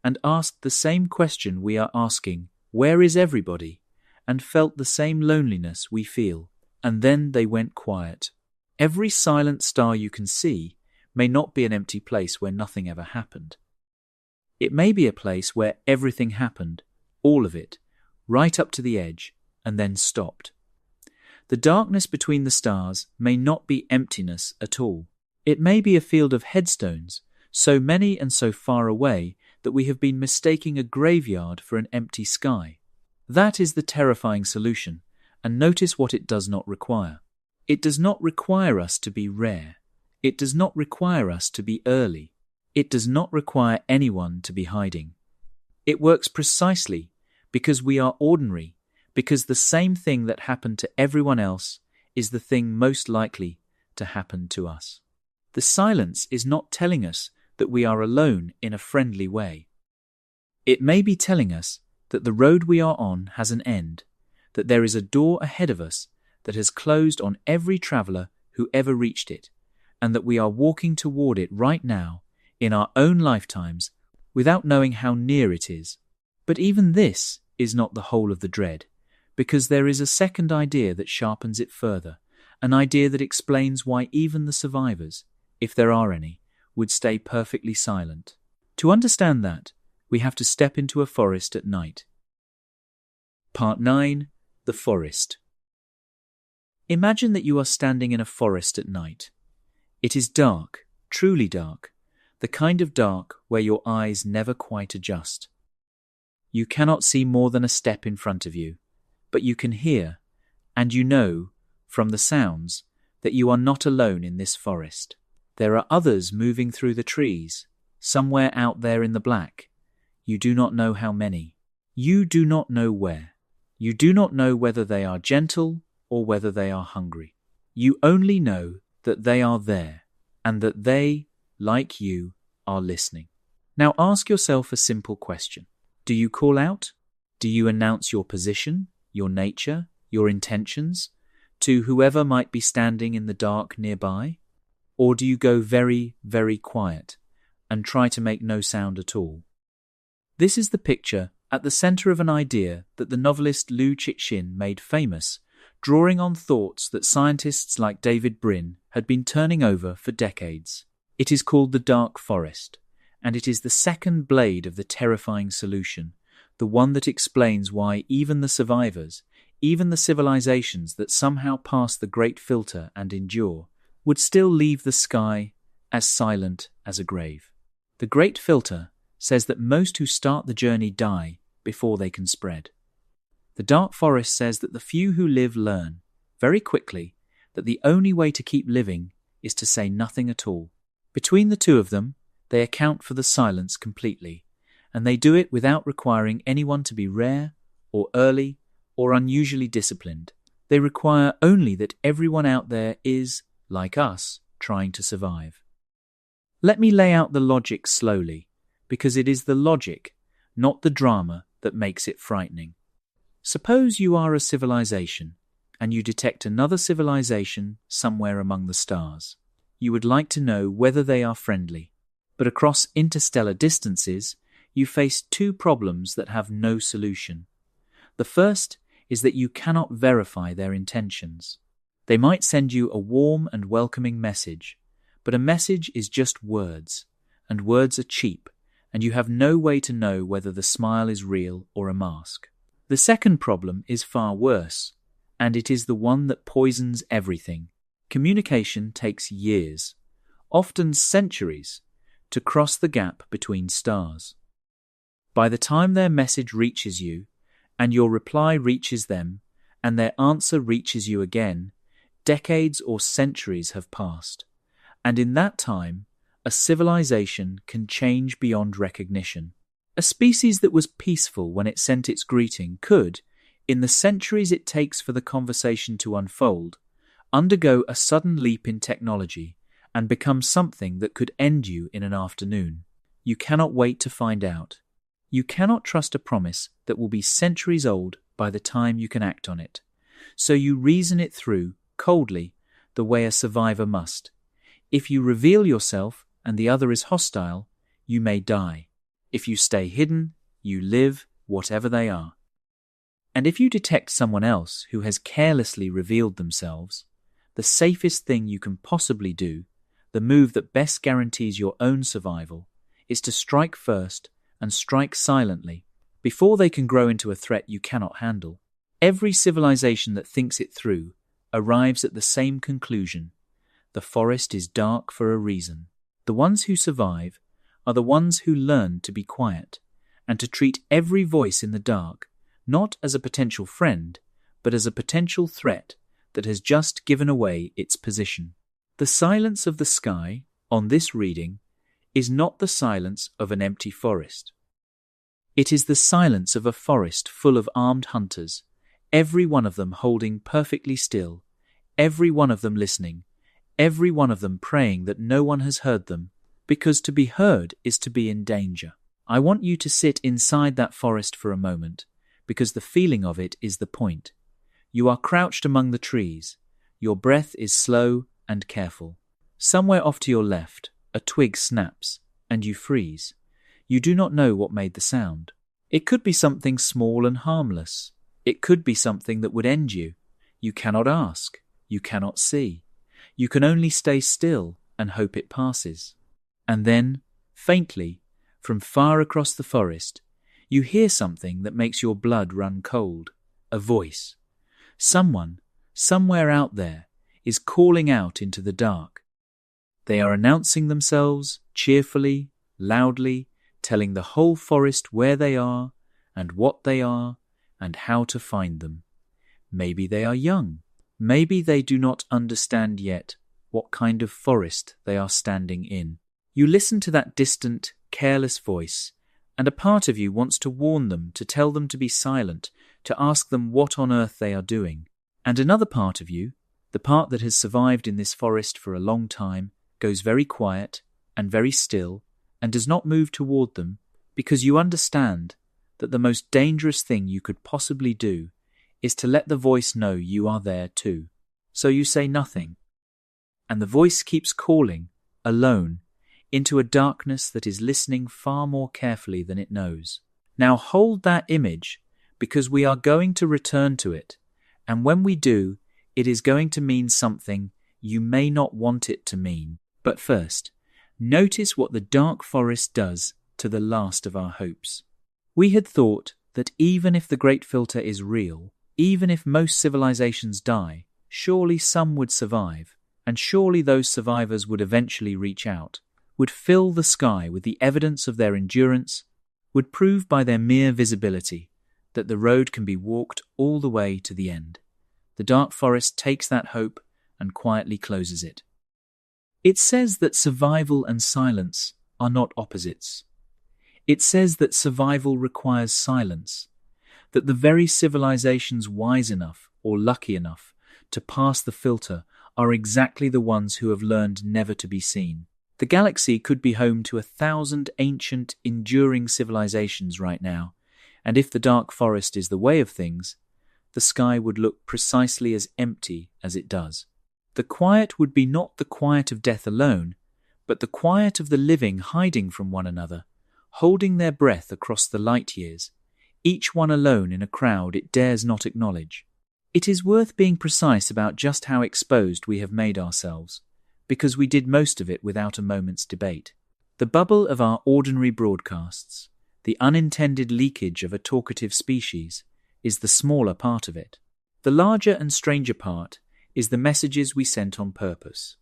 and asked the same question we are asking, where is everybody? And felt the same loneliness we feel, and then they went quiet. Every silent star you can see may not be an empty place where nothing ever happened. It may be a place where everything happened, all of it, right up to the edge, and then stopped. The darkness between the stars may not be emptiness at all. It may be a field of headstones, so many and so far away that we have been mistaking a graveyard for an empty sky. That is the terrifying solution, and notice what it does not require. It does not require us to be rare. It does not require us to be early. It does not require anyone to be hiding. It works precisely because we are ordinary, because the same thing that happened to everyone else is the thing most likely to happen to us. The silence is not telling us that we are alone in a friendly way. It may be telling us that the road we are on has an end, that there is a door ahead of us that has closed on every traveller who ever reached it, and that we are walking toward it right now in our own lifetimes without knowing how near it is. But even this is not the whole of the dread, because there is a second idea that sharpens it further, an idea that explains why even the survivors, if there are any, would stay perfectly silent. To understand that, we have to step into a forest at night. Part 9. The Forest. Imagine that you are standing in a forest at night. It is dark, truly dark, the kind of dark where your eyes never quite adjust. You cannot see more than a step in front of you, but you can hear, and you know, from the sounds, that you are not alone in this forest. There are others moving through the trees, somewhere out there in the black. You do not know how many. You do not know where. You do not know whether they are gentle or whether they are hungry. You only know that they are there, and that they, like you, are listening. Now ask yourself a simple question. Do you call out? Do you announce your position, your nature, your intentions, to whoever might be standing in the dark nearby? Or do you go very, very quiet and try to make no sound at all? This is the picture at the center of an idea that the novelist Liu Cixin made famous, drawing on thoughts that scientists like David Brin had been turning over for decades. It is called the dark forest, and it is the second blade of the terrifying solution, the one that explains why even the survivors, even the civilizations that somehow pass the great filter and endure, would still leave the sky as silent as a grave. The great filter says that most who start the journey die before they can spread. The dark forest says that the few who live learn, very quickly, that the only way to keep living is to say nothing at all. Between the two of them, they account for the silence completely, and they do it without requiring anyone to be rare or early or unusually disciplined. They require only that everyone out there is, like us, trying to survive. Let me lay out the logic slowly, because it is the logic, not the drama, that makes it frightening. Suppose you are a civilization, and you detect another civilization somewhere among the stars. You would like to know whether they are friendly, but across interstellar distances, you face two problems that have no solution. The first is that you cannot verify their intentions. They might send you a warm and welcoming message, but a message is just words, and words are cheap, and you have no way to know whether the smile is real or a mask. The second problem is far worse, and it is the one that poisons everything. Communication takes years, often centuries, to cross the gap between stars. By the time their message reaches you, and your reply reaches them, and their answer reaches you again, decades or centuries have passed. And in that time, a civilization can change beyond recognition. A species that was peaceful when it sent its greeting could, in the centuries it takes for the conversation to unfold, undergo a sudden leap in technology and become something that could end you in an afternoon. You cannot wait to find out. You cannot trust a promise that will be centuries old by the time you can act on it. So you reason it through, coldly, the way a survivor must. If you reveal yourself and the other is hostile, you may die. If you stay hidden, you live, whatever they are. And if you detect someone else who has carelessly revealed themselves, the safest thing you can possibly do, the move that best guarantees your own survival, is to strike first and strike silently, before they can grow into a threat you cannot handle. Every civilization that thinks it through arrives at the same conclusion. The forest is dark for a reason. The ones who survive are the ones who learn to be quiet and to treat every voice in the dark not as a potential friend, but as a potential threat that has just given away its position. The silence of the sky, on this reading, is not the silence of an empty forest. It is the silence of a forest full of armed hunters, every one of them holding perfectly still, every one of them listening, every one of them praying that no one has heard them, because to be heard is to be in danger. I want you to sit inside that forest for a moment, because the feeling of it is the point. You are crouched among the trees. Your breath is slow and careful. Somewhere off to your left, a twig snaps, and you freeze. You do not know what made the sound. It could be something small and harmless. It could be something that would end you. You cannot ask. You cannot see. You can only stay still and hope it passes. And then, faintly, from far across the forest, you hear something that makes your blood run cold. A voice. Someone, somewhere out there, is calling out into the dark. They are announcing themselves cheerfully, loudly, telling the whole forest where they are and what they are and how to find them. Maybe they are young. Maybe they do not understand yet what kind of forest they are standing in. You listen to that distant, careless voice, and a part of you wants to warn them, to tell them to be silent, to ask them what on earth they are doing. And another part of you, the part that has survived in this forest for a long time, goes very quiet and very still and does not move toward them, because you understand that the most dangerous thing you could possibly do is to let the voice know you are there too. So you say nothing, and the voice keeps calling, alone, into a darkness that is listening far more carefully than it knows. Now hold that image, because we are going to return to it, and when we do, it is going to mean something you may not want it to mean. But first, notice what the dark forest does to the last of our hopes. We had thought that even if the Great Filter is real, even if most civilizations die, surely some would survive, and surely those survivors would eventually reach out, would fill the sky with the evidence of their endurance, would prove by their mere visibility that the road can be walked all the way to the end. The dark forest takes that hope and quietly closes it. It says that survival and silence are not opposites. It says that survival requires silence, that the very civilizations wise enough or lucky enough to pass the filter are exactly the ones who have learned never to be seen. The galaxy could be home to 1,000 ancient, enduring civilizations right now, and if the dark forest is the way of things, the sky would look precisely as empty as it does. The quiet would be not the quiet of death alone, but the quiet of the living hiding from one another, holding their breath across the light years, each one alone in a crowd it dares not acknowledge. It is worth being precise about just how exposed we have made ourselves, because we did most of it without a moment's debate. The bubble of our ordinary broadcasts, the unintended leakage of a talkative species, is the smaller part of it. The larger and stranger part is the messages we sent on purpose.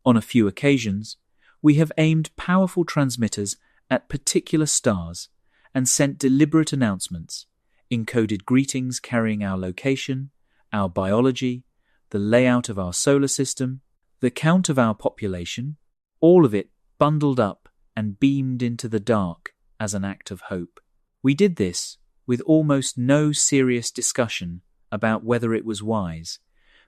On a few occasions, we have aimed powerful transmitters at particular stars and sent deliberate announcements, encoded greetings carrying our location, our biology, the layout of our solar system, the count of our population, all of it bundled up and beamed into the dark as an act of hope. We did this with almost no serious discussion about whether it was wise,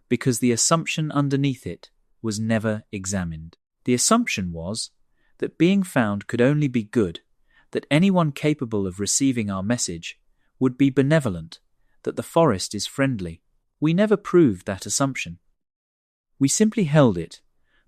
because the assumption underneath it was never examined. The assumption was that being found could only be good, that anyone capable of receiving our message would be benevolent, that the forest is friendly. We never proved that assumption. We simply held it,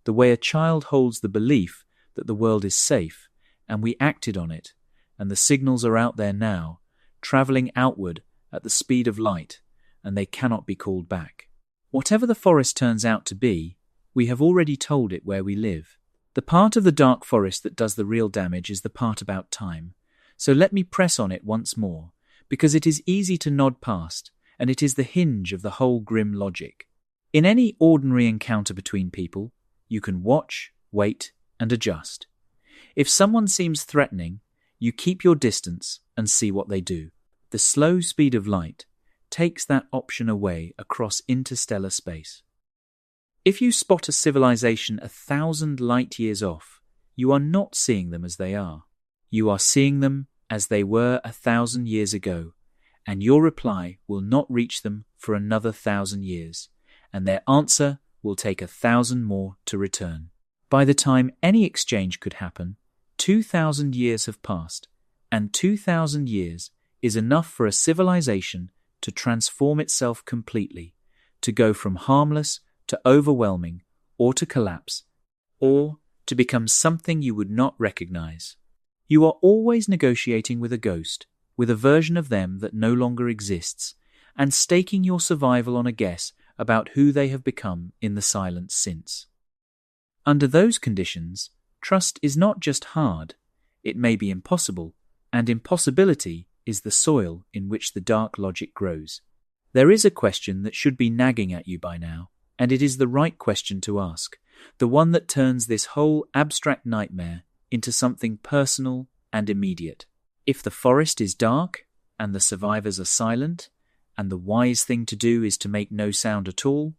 the way a child holds the belief that the world is safe, and we acted on it, and the signals are out there now, travelling outward at the speed of light, and they cannot be called back. Whatever the forest turns out to be, we have already told it where we live. The part of the dark forest that does the real damage is the part about time, so let me press on it once more, because it is easy to nod past, and it is the hinge of the whole grim logic. In any ordinary encounter between people, you can watch, wait, and adjust. If someone seems threatening, you keep your distance and see what they do. The slow speed of light takes that option away across interstellar space. If you spot a civilization 1,000 light years off, you are not seeing them as they are. You are seeing them as they were 1,000 years ago, and your reply will not reach them for another 1,000 years, and their answer will take 1,000 more to return. By the time any exchange could happen, 2,000 years have passed, and 2,000 years is enough for a civilization to transform itself completely, to go from harmless to overwhelming or to collapse or to become something you would not recognize. You are always negotiating with a ghost, with a version of them that no longer exists, and staking your survival on a guess about who they have become in the silence since. Under those conditions, trust is not just hard, it may be impossible, and impossibility is the soil in which the dark logic grows. There is a question that should be nagging at you by now, and it is the right question to ask, the one that turns this whole abstract nightmare into something personal and immediate. If the forest is dark, and the survivors are silent, and the wise thing to do is to make no sound at all,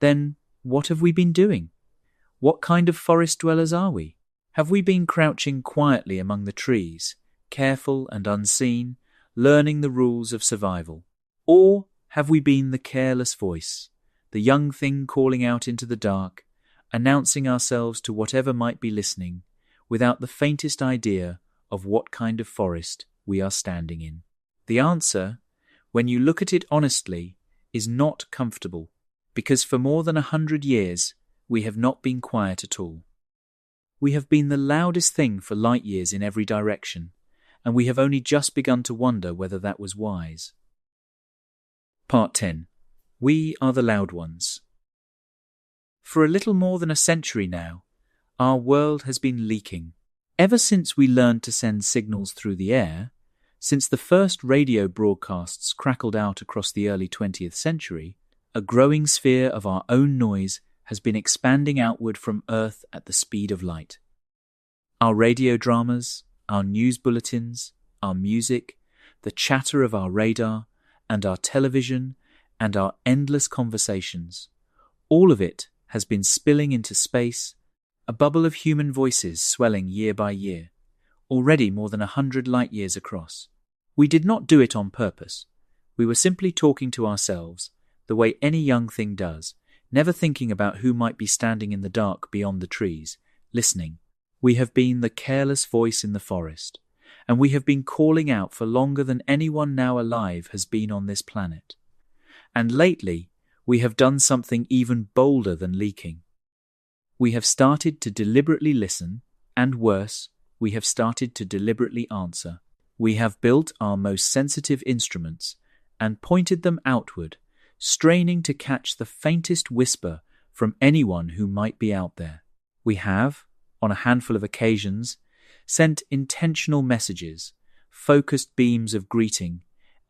then what have we been doing? What kind of forest dwellers are we? Have we been crouching quietly among the trees, careful and unseen, learning the rules of survival? Or have we been the careless voice, the young thing calling out into the dark, announcing ourselves to whatever might be listening, without the faintest idea of what kind of forest we are standing in? The answer, when you look at it honestly, is not comfortable, because for more than 100 years we have not been quiet at all. We have been the loudest thing for light years in every direction, and we have only just begun to wonder whether that was wise. Part 10. We are the loud ones. For a little more than a century now, our world has been leaking. Ever since we learned to send signals through the air, since the first radio broadcasts crackled out across the early 20th century, a growing sphere of our own noise has been expanding outward from Earth at the speed of light. Our radio dramas, our news bulletins, our music, the chatter of our radar, and our television, and our endless conversations, all of it has been spilling into space, a bubble of human voices swelling year by year, already more than 100 light years across. We did not do it on purpose. We were simply talking to ourselves, the way any young thing does, never thinking about who might be standing in the dark beyond the trees, listening. We have been the careless voice in the forest, and we have been calling out for longer than anyone now alive has been on this planet. And lately, we have done something even bolder than leaking. We have started to deliberately listen, and worse, we have started to deliberately answer. We have built our most sensitive instruments and pointed them outward, straining to catch the faintest whisper from anyone who might be out there. We have, on a handful of occasions, sent intentional messages, focused beams of greeting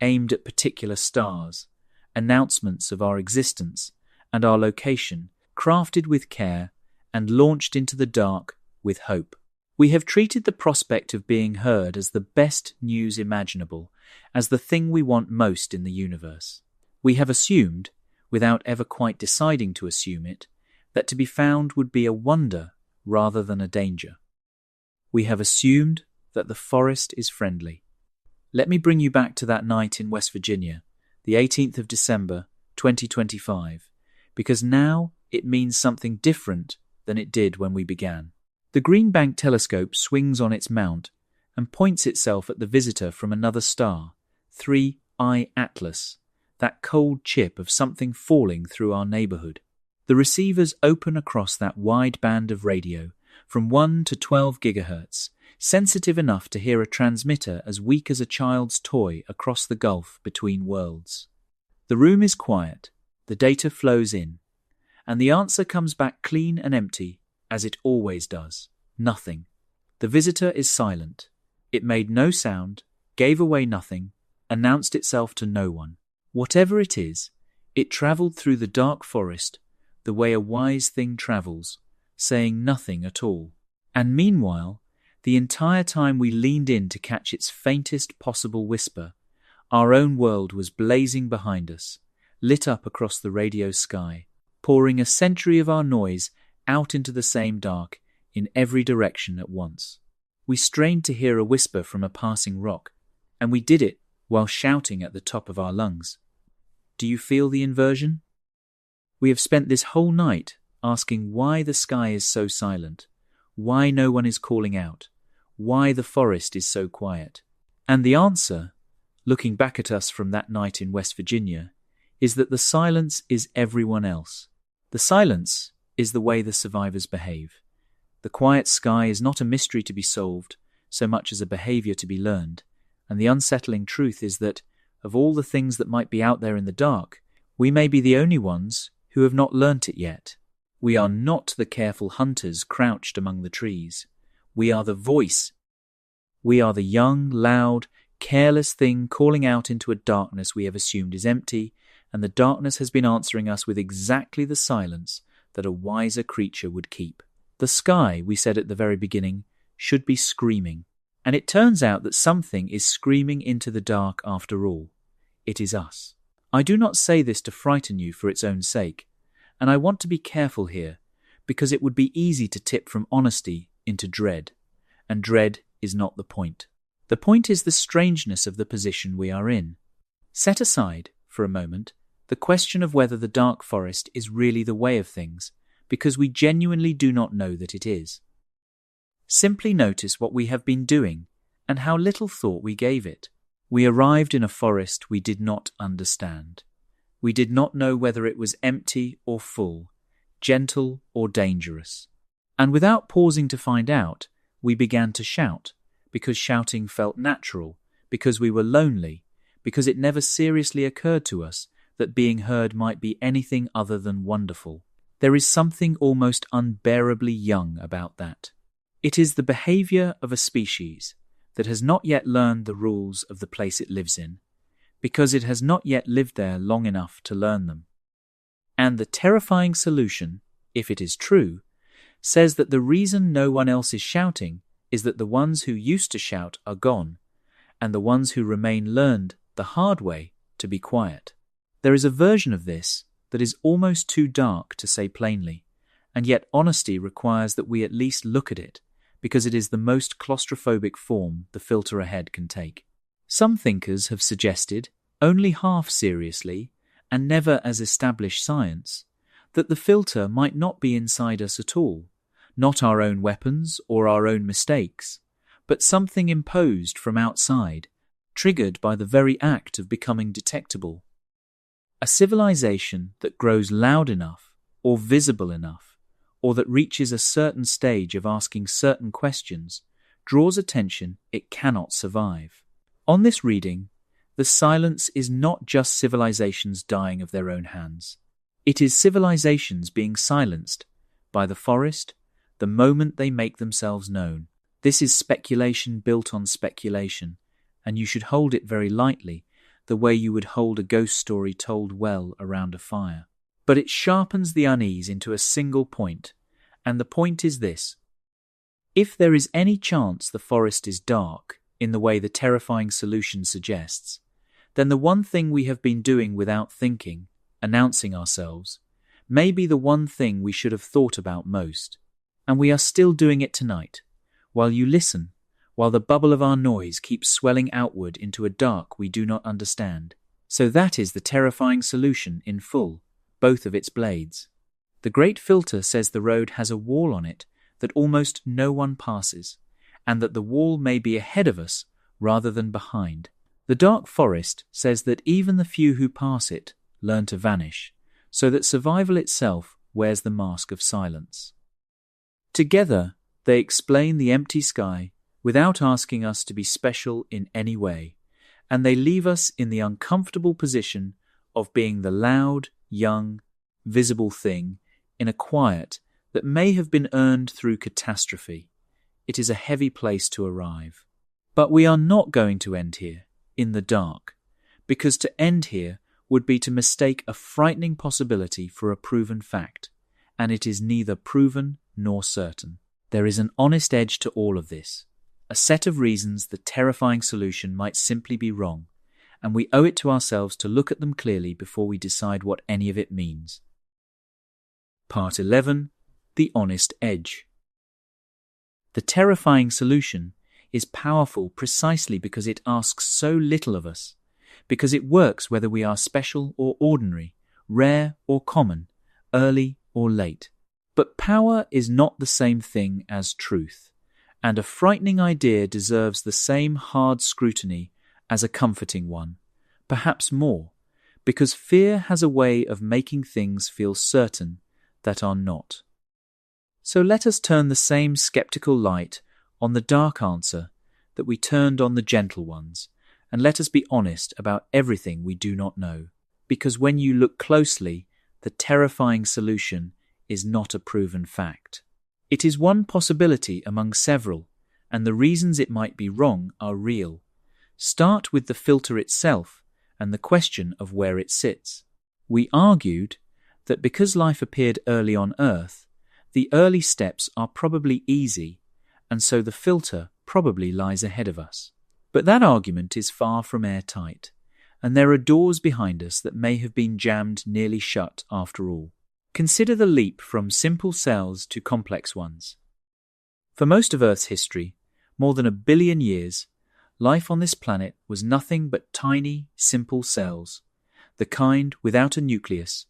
aimed at particular stars, announcements of our existence and our location, crafted with care and launched into the dark with hope. We have treated the prospect of being heard as the best news imaginable, as the thing we want most in the universe. We have assumed, without ever quite deciding to assume it, that to be found would be a wonder rather than a danger. We have assumed that the forest is friendly. Let me bring you back to that night in West Virginia, the 18th of December, 2025, because now it means something different than it did when we began. The Green Bank telescope swings on its mount and points itself at the visitor from another star, 3I Atlas, that cold chip of something falling through our neighborhood. The receivers open across that wide band of radio, from 1 to 12 gigahertz, sensitive enough to hear a transmitter as weak as a child's toy across the gulf between worlds. The room is quiet, the data flows in, and the answer comes back clean and empty, as it always does. Nothing. The visitor is silent. It made no sound, gave away nothing, announced itself to no one. Whatever it is, it travelled through the dark forest the way a wise thing travels, saying nothing at all. And meanwhile, the entire time we leaned in to catch its faintest possible whisper, our own world was blazing behind us, lit up across the radio sky, pouring a century of our noise out into the same dark in every direction at once. We strained to hear a whisper from a passing rock, and we did it while shouting at the top of our lungs. Do you feel the inversion? We have spent this whole night asking why the sky is so silent, why no one is calling out, why the forest is so quiet. And the answer, looking back at us from that night in West Virginia, is that the silence is everyone else. The silence is the way the survivors behave. The quiet sky is not a mystery to be solved so much as a behavior to be learned, and the unsettling truth is that, of all the things that might be out there in the dark, we may be the only ones who have not learnt it yet. We are not the careful hunters crouched among the trees. We are the voice. We are the young, loud, careless thing calling out into a darkness we have assumed is empty, and the darkness has been answering us with exactly the silence that a wiser creature would keep. The sky, we said at the very beginning, should be screaming. And it turns out that something is screaming into the dark after all. It is us. I do not say this to frighten you for its own sake, and I want to be careful here, because it would be easy to tip from honesty into dread, and dread is not the point. The point is the strangeness of the position we are in. Set aside, for a moment, the question of whether the dark forest is really the way of things, because we genuinely do not know that it is. Simply notice what we have been doing and how little thought we gave it. We arrived in a forest we did not understand. We did not know whether it was empty or full, gentle or dangerous. And without pausing to find out, we began to shout, because shouting felt natural, because we were lonely, because it never seriously occurred to us that being heard might be anything other than wonderful. There is something almost unbearably young about that. It is the behavior of a species that has not yet learned the rules of the place it lives in, because it has not yet lived there long enough to learn them. And the terrifying solution, if it is true, says that the reason no one else is shouting is that the ones who used to shout are gone, and the ones who remain learned the hard way to be quiet. There is a version of this that is almost too dark to say plainly, and yet honesty requires that we at least look at it, because it is the most claustrophobic form the filter ahead can take. Some thinkers have suggested, only half seriously, and never as established science, that the filter might not be inside us at all, not our own weapons or our own mistakes, but something imposed from outside, triggered by the very act of becoming detectable. A civilization that grows loud enough, or visible enough, or that reaches a certain stage of asking certain questions, draws attention it cannot survive. On this reading, the silence is not just civilizations dying of their own hands. It is civilizations being silenced by the forest the moment they make themselves known. This is speculation built on speculation, and you should hold it very lightly, the way you would hold a ghost story told well around a fire. But it sharpens the unease into a single point, and the point is this. If there is any chance the forest is dark, in the way the terrifying solution suggests, then the one thing we have been doing without thinking, announcing ourselves, may be the one thing we should have thought about most. And we are still doing it tonight, while you listen, while the bubble of our noise keeps swelling outward into a dark we do not understand. So that is the terrifying solution in full, both of its blades. The great filter says the road has a wall on it that almost no one passes, and that the wall may be ahead of us rather than behind. The dark forest says that even the few who pass it learn to vanish, so that survival itself wears the mask of silence. Together, they explain the empty sky without asking us to be special in any way, and they leave us in the uncomfortable position of being the loud, young, visible thing in a quiet that may have been earned through catastrophe. It is a heavy place to arrive. But we are not going to end here, in the dark, because to end here would be to mistake a frightening possibility for a proven fact, and it is neither proven nor certain. There is an honest edge to all of this, a set of reasons the terrifying solution might simply be wrong, and we owe it to ourselves to look at them clearly before we decide what any of it means. Part 11. The Honest Edge. The terrifying solution is powerful precisely because it asks so little of us, because it works whether we are special or ordinary, rare or common, early or late. But power is not the same thing as truth, and a frightening idea deserves the same hard scrutiny as a comforting one, perhaps more, because fear has a way of making things feel certain that are not. So let us turn the same skeptical light on the dark answer that we turned on the gentle ones, and let us be honest about everything we do not know. Because when you look closely, the terrifying solution is not a proven fact. It is one possibility among several, and the reasons it might be wrong are real. Start with the filter itself and the question of where it sits. We argued that because life appeared early on Earth, the early steps are probably easy, and so the filter probably lies ahead of us. But that argument is far from airtight, and there are doors behind us that may have been jammed nearly shut after all. Consider the leap from simple cells to complex ones. For most of Earth's history, more than 1 billion years, life on this planet was nothing but tiny, simple cells, the kind without a nucleus,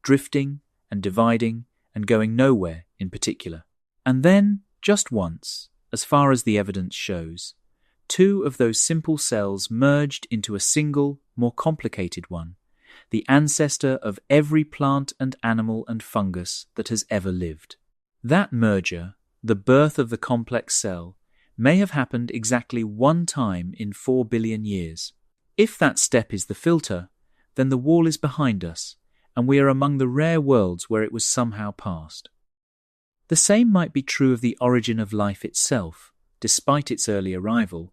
drifting and dividing and going nowhere in particular. And then, just once, as far as the evidence shows, 2 of those simple cells merged into a single, more complicated one, the ancestor of every plant and animal and fungus that has ever lived. That merger, the birth of the complex cell, may have happened exactly 1 time in 4 billion years. If that step is the filter, then the wall is behind us, and we are among the rare worlds where it was somehow passed. The same might be true of the origin of life itself, despite its early arrival,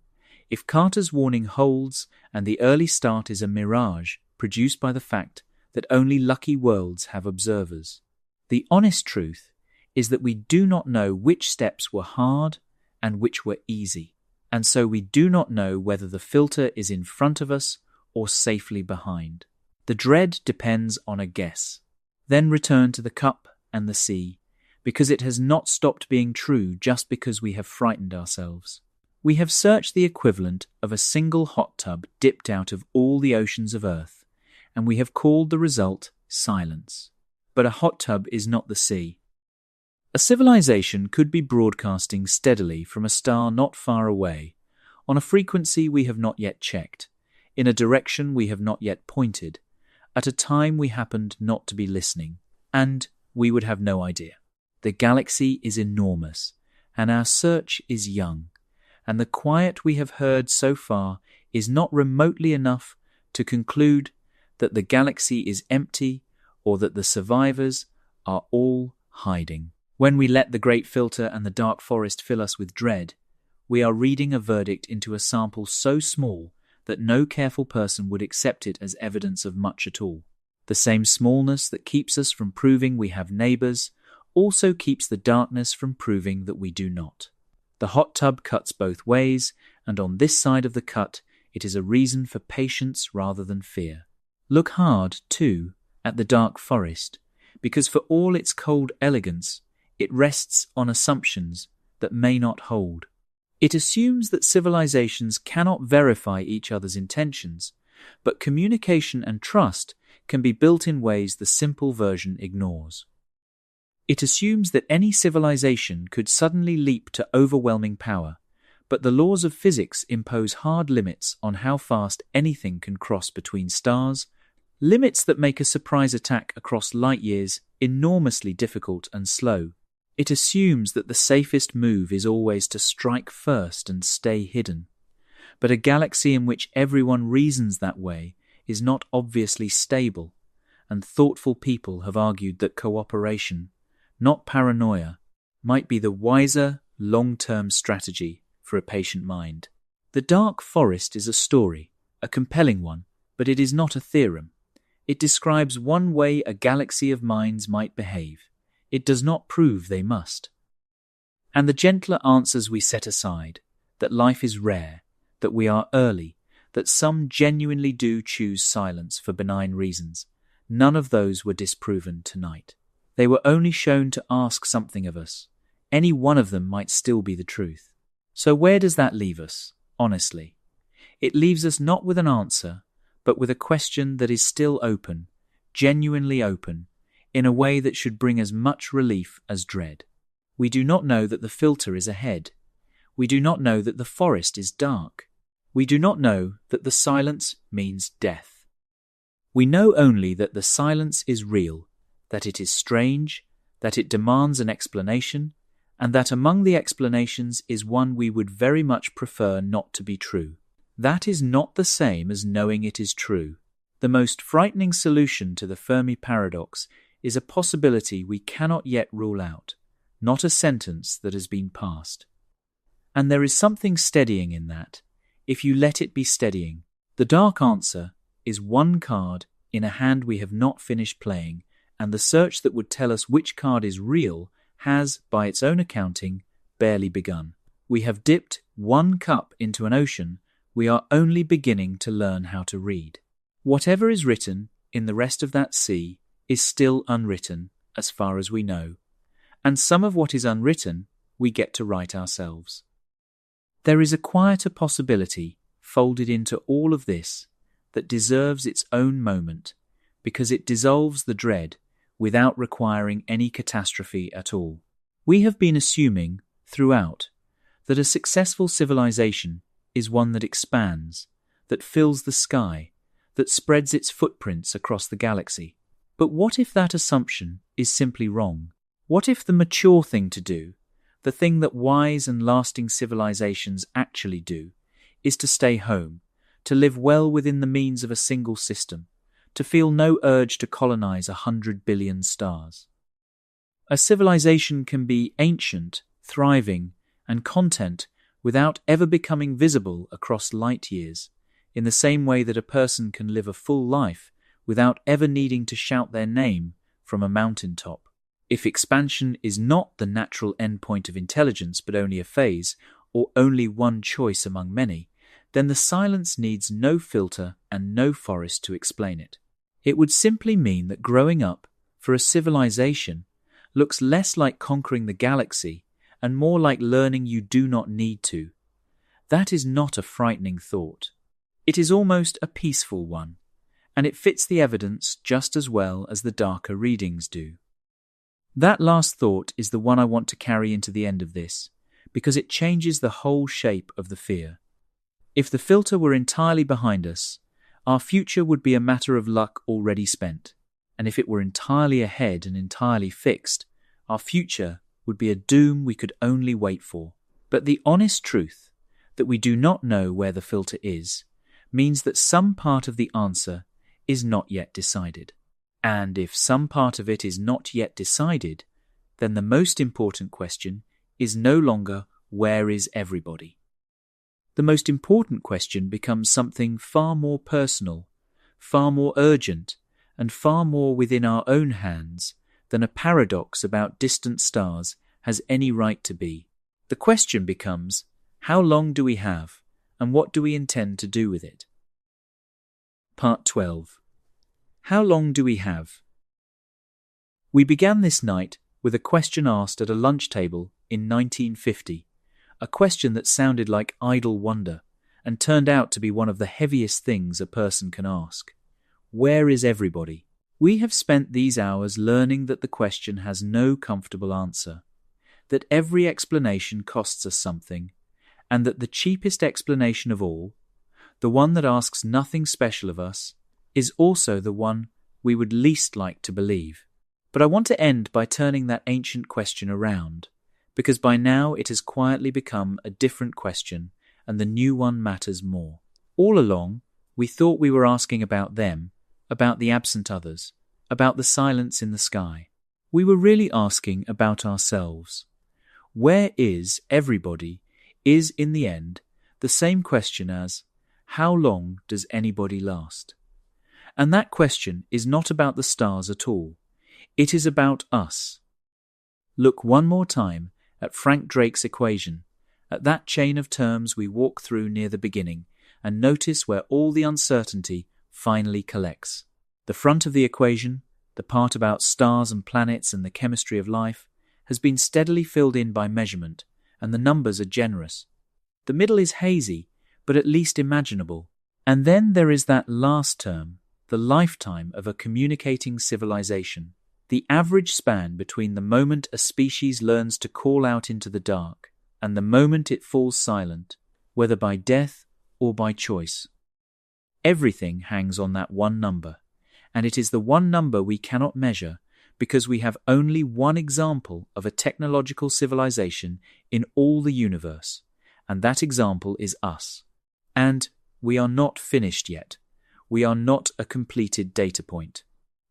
if Carter's warning holds and the early start is a mirage produced by the fact that only lucky worlds have observers. The honest truth is that we do not know which steps were hard and which were easy, and so we do not know whether the filter is in front of us or safely behind. The dread depends on a guess. Then return to the cup and the sea, because it has not stopped being true just because we have frightened ourselves. We have searched the equivalent of a single hot tub dipped out of all the oceans of Earth, and we have called the result silence. But a hot tub is not the sea. A civilization could be broadcasting steadily from a star not far away, on a frequency we have not yet checked, in a direction we have not yet pointed, at a time we happened not to be listening, and we would have no idea. The galaxy is enormous, and our search is young, and the quiet we have heard so far is not remotely enough to conclude that the galaxy is empty or that the survivors are all hiding. When we let the great filter and the dark forest fill us with dread, we are reading a verdict into a sample so small that no careful person would accept it as evidence of much at all. The same smallness that keeps us from proving we have neighbours also keeps the darkness from proving that we do not. The hot tub cuts both ways, and on this side of the cut, it is a reason for patience rather than fear. Look hard, too, at the dark forest, because for all its cold elegance, it rests on assumptions that may not hold. It assumes that civilizations cannot verify each other's intentions, but communication and trust can be built in ways the simple version ignores. It assumes that any civilization could suddenly leap to overwhelming power, but the laws of physics impose hard limits on how fast anything can cross between stars, limits that make a surprise attack across light years enormously difficult and slow. It assumes that the safest move is always to strike first and stay hidden. But a galaxy in which everyone reasons that way is not obviously stable, and thoughtful people have argued that cooperation, not paranoia, might be the wiser, long-term strategy for a patient mind. The dark forest is a story, a compelling one, but it is not a theorem. It describes one way a galaxy of minds might behave. It does not prove they must. And the gentler answers we set aside, that life is rare, that we are early, that some genuinely do choose silence for benign reasons, none of those were disproven tonight. They were only shown to ask something of us. Any one of them might still be the truth. So where does that leave us, honestly? It leaves us not with an answer, but with a question that is still open, genuinely open, in a way that should bring as much relief as dread. We do not know that the filter is ahead. We do not know that the forest is dark. We do not know that the silence means death. We know only that the silence is real, that it is strange, that it demands an explanation, and that among the explanations is one we would very much prefer not to be true. That is not the same as knowing it is true. The most frightening solution to the Fermi Paradox is a possibility we cannot yet rule out, not a sentence that has been passed. And there is something steadying in that, if you let it be steadying. The dark answer is one card in a hand we have not finished playing, and the search that would tell us which card is real has, by its own accounting, barely begun. We have dipped one cup into an ocean we are only beginning to learn how to read. Whatever is written in the rest of that sea is still unwritten, as far as we know, and some of what is unwritten we get to write ourselves. There is a quieter possibility folded into all of this that deserves its own moment, because it dissolves the dread without requiring any catastrophe at all. We have been assuming, throughout, that a successful civilization is one that expands, that fills the sky, that spreads its footprints across the galaxy. But what if that assumption is simply wrong? What if the mature thing to do, the thing that wise and lasting civilizations actually do, is to stay home, to live well within the means of a single system, to feel no urge to colonize 100 billion stars? A civilization can be ancient, thriving, and content without ever becoming visible across light years, in the same way that a person can live a full life without ever needing to shout their name from a mountaintop. If expansion is not the natural endpoint of intelligence but only a phase, or only one choice among many, then the silence needs no filter and no forest to explain it. It would simply mean that growing up, for a civilization, looks less like conquering the galaxy and more like learning you do not need to. That is not a frightening thought. It is almost a peaceful one, and it fits the evidence just as well as the darker readings do. That last thought is the one I want to carry into the end of this, because it changes the whole shape of the fear. If the filter were entirely behind us, our future would be a matter of luck already spent, and if it were entirely ahead and entirely fixed, our future would be a doom we could only wait for. But the honest truth, that we do not know where the filter is, means that some part of the answer is not yet decided. And if some part of it is not yet decided, then the most important question is no longer where is everybody. The most important question becomes something far more personal, far more urgent, and far more within our own hands than a paradox about distant stars has any right to be. The question becomes, how long do we have, and what do we intend to do with it? Part 12. How long do we have? We began this night with a question asked at a lunch table in 1950, a question that sounded like idle wonder and turned out to be one of the heaviest things a person can ask. Where is everybody? We have spent these hours learning that the question has no comfortable answer, that every explanation costs us something, and that the cheapest explanation of all, the one that asks nothing special of us, is also the one we would least like to believe. But I want to end by turning that ancient question around, because by now it has quietly become a different question, and the new one matters more. All along, we thought we were asking about them, about the absent others, about the silence in the sky. We were really asking about ourselves. Where is everybody is, in the end, the same question as, how long does anybody last? And that question is not about the stars at all. It is about us. Look one more time at Frank Drake's equation, at that chain of terms we walk through near the beginning, and notice where all the uncertainty finally collects. The front of the equation, the part about stars and planets and the chemistry of life, has been steadily filled in by measurement, and the numbers are generous. The middle is hazy, but at least imaginable. And then there is that last term, the lifetime of a communicating civilization, the average span between the moment a species learns to call out into the dark and the moment it falls silent, whether by death or by choice. Everything hangs on that one number, and it is the one number we cannot measure because we have only one example of a technological civilization in all the universe, and that example is us. And we are not finished yet. We are not a completed data point.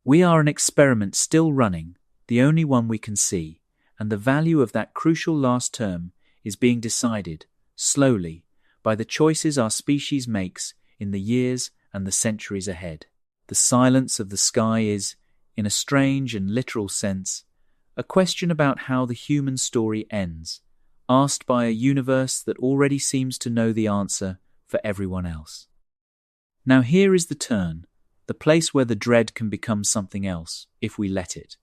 We are an experiment still running, the only one we can see, and the value of that crucial last term is being decided, slowly, by the choices our species makes in the years and the centuries ahead. The silence of the sky is, in a strange and literal sense, a question about how the human story ends, asked by a universe that already seems to know the answer for everyone else. Now here is the turn, the place where the dread can become something else, if we let it.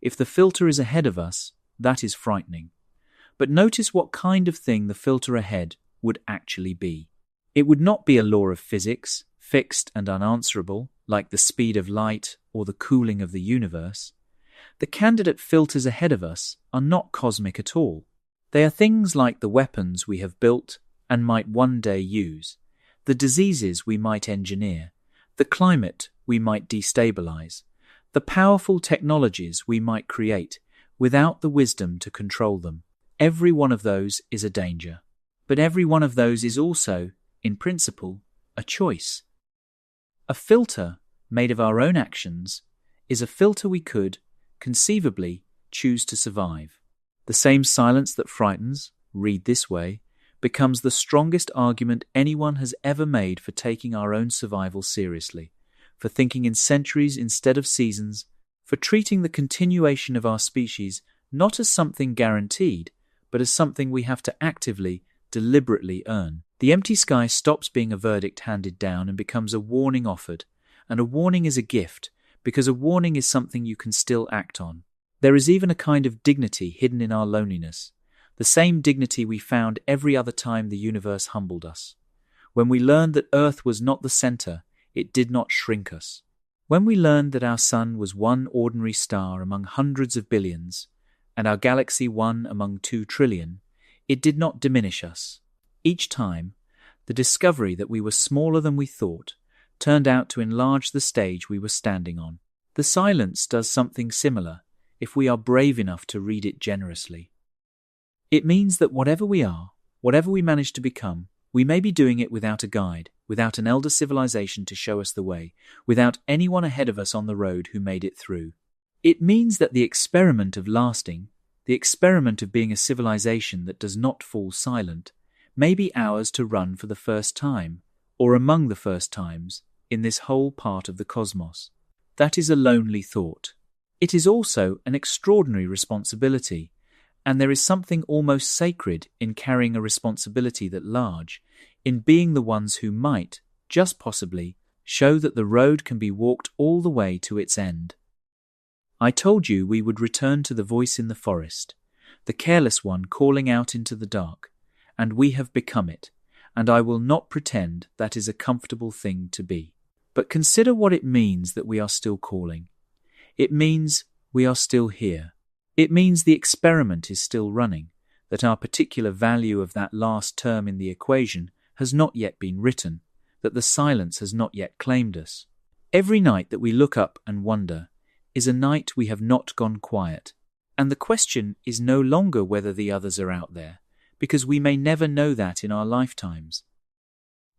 If the filter is ahead of us, that is frightening. But notice what kind of thing the filter ahead would actually be. It would not be a law of physics, fixed and unanswerable, like the speed of light or the cooling of the universe. The candidate filters ahead of us are not cosmic at all. They are things like the weapons we have built and might one day use, the diseases we might engineer, the climate we might destabilize, the powerful technologies we might create without the wisdom to control them. Every one of those is a danger. But every one of those is also, in principle, a choice. A filter made of our own actions is a filter we could, conceivably, choose to survive. The same silence that frightens, read this way, becomes the strongest argument anyone has ever made for taking our own survival seriously, for thinking in centuries instead of seasons, for treating the continuation of our species not as something guaranteed, but as something we have to actively, deliberately earn. The empty sky stops being a verdict handed down and becomes a warning offered, and a warning is a gift, because a warning is something you can still act on. There is even a kind of dignity hidden in our loneliness, the same dignity we found every other time the universe humbled us. When we learned that Earth was not the center, it did not shrink us. When we learned that our sun was one ordinary star among hundreds of billions, and our galaxy one among 2 trillion, it did not diminish us. Each time, the discovery that we were smaller than we thought turned out to enlarge the stage we were standing on. The silence does something similar if we are brave enough to read it generously. It means that whatever we are, whatever we manage to become, we may be doing it without a guide, without an elder civilization to show us the way, without anyone ahead of us on the road who made it through. It means that the experiment of lasting, the experiment of being a civilization that does not fall silent, may be ours to run for the first time, or among the first times, in this whole part of the cosmos. That is a lonely thought. It is also an extraordinary responsibility, and there is something almost sacred in carrying a responsibility that large, in being the ones who might, just possibly, show that the road can be walked all the way to its end. I told you we would return to the voice in the forest, the careless one calling out into the dark, and we have become it, and I will not pretend that is a comfortable thing to be. But consider what it means that we are still calling. It means we are still here. It means the experiment is still running, that our particular value of that last term in the equation has not yet been written, that the silence has not yet claimed us. Every night that we look up and wonder is a night we have not gone quiet, and the question is no longer whether the others are out there, because we may never know that in our lifetimes.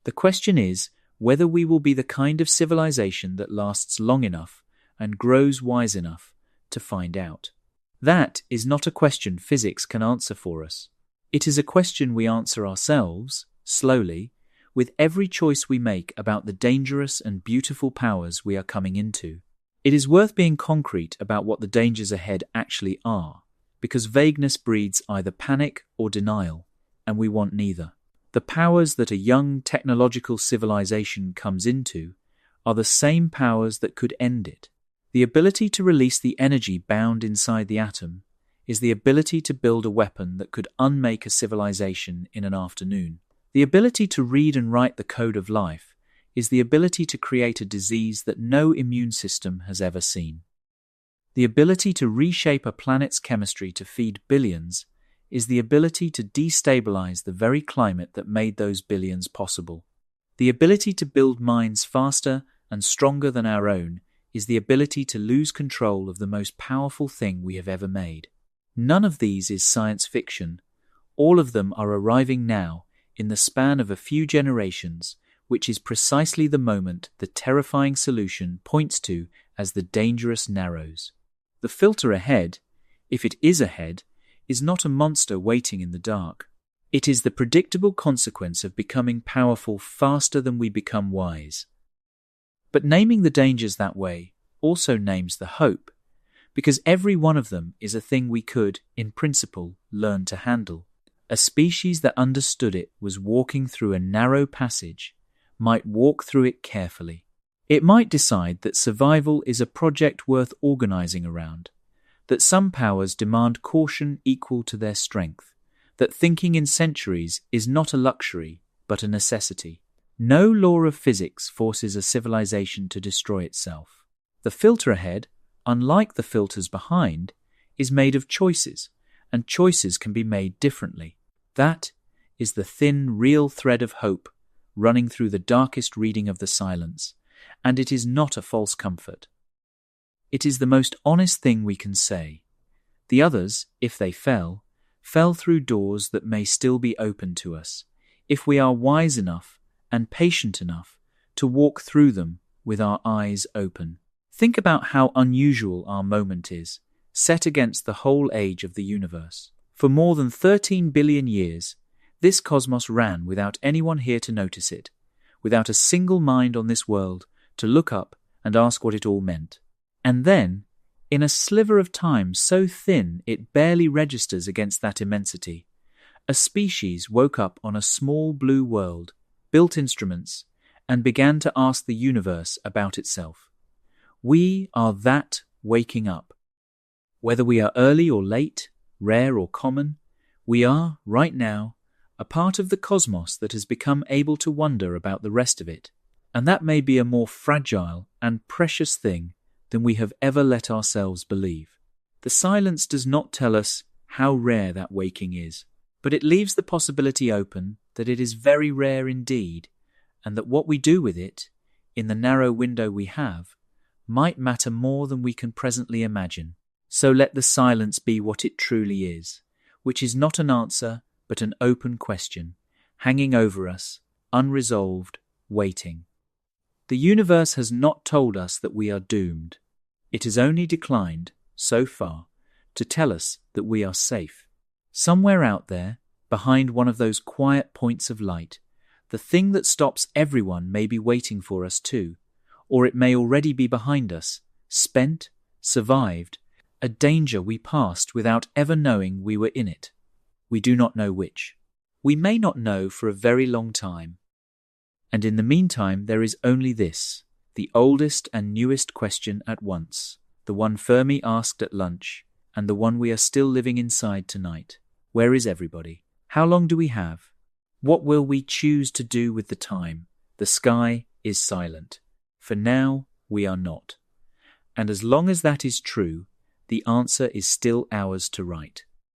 The question is whether we will be the kind of civilization that lasts long enough and grows wise enough to find out. That is not a question physics can answer for us. It is a question we answer ourselves, slowly, with every choice we make about the dangerous and beautiful powers we are coming into. It is worth being concrete about what the dangers ahead actually are, because vagueness breeds either panic or denial, and we want neither. The powers that a young technological civilization comes into are the same powers that could end it. The ability to release the energy bound inside the atom is the ability to build a weapon that could unmake a civilization in an afternoon. The ability to read and write the code of life is the ability to create a disease that no immune system has ever seen. The ability to reshape a planet's chemistry to feed billions is the ability to destabilize the very climate that made those billions possible. The ability to build minds faster and stronger than our own is the ability to lose control of the most powerful thing we have ever made. None of these is science fiction. All of them are arriving now in the span of a few generations, which is precisely the moment the terrifying solution points to as the dangerous narrows. The filter ahead, if it is ahead, is not a monster waiting in the dark. It is the predictable consequence of becoming powerful faster than we become wise. But naming the dangers that way also names the hope, because every one of them is a thing we could, in principle, learn to handle. A species that understood it was walking through a narrow passage, might walk through it carefully. It might decide that survival is a project worth organizing around, that some powers demand caution equal to their strength, that thinking in centuries is not a luxury, but a necessity. No law of physics forces a civilization to destroy itself. The filter ahead, unlike the filters behind, is made of choices, and choices can be made differently. That is the thin, real thread of hope running through the darkest reading of the silence, and it is not a false comfort. It is the most honest thing we can say. The others, if they fell through doors that may still be open to us, if we are wise enough and patient enough to walk through them with our eyes open. Think about how unusual our moment is, set against the whole age of the universe. For more than 13 billion years, this cosmos ran without anyone here to notice it, without a single mind on this world to look up and ask what it all meant. And then, in a sliver of time so thin it barely registers against that immensity, a species woke up on a small blue world, built instruments, and began to ask the universe about itself. We are that waking up. Whether we are early or late, rare or common, we are, right now, a part of the cosmos that has become able to wonder about the rest of it, and that may be a more fragile and precious thing than we have ever let ourselves believe. The silence does not tell us how rare that waking is, but it leaves the possibility open that it is very rare indeed, and that what we do with it, in the narrow window we have, might matter more than we can presently imagine. So let the silence be what it truly is, which is not an answer, but an open question, hanging over us, unresolved, waiting. The universe has not told us that we are doomed. It has only declined, so far, to tell us that we are safe. Somewhere out there, behind one of those quiet points of light, the thing that stops everyone may be waiting for us too, or it may already be behind us, spent, survived, a danger we passed without ever knowing we were in it. We do not know which. We may not know for a very long time. And in the meantime there is only this, the oldest and newest question at once, the one Fermi asked at lunch, and the one we are still living inside tonight. Where is everybody? How long do we have? What will we choose to do with the time? The sky is silent. For now, we are not. And as long as that is true, the answer is still ours to write.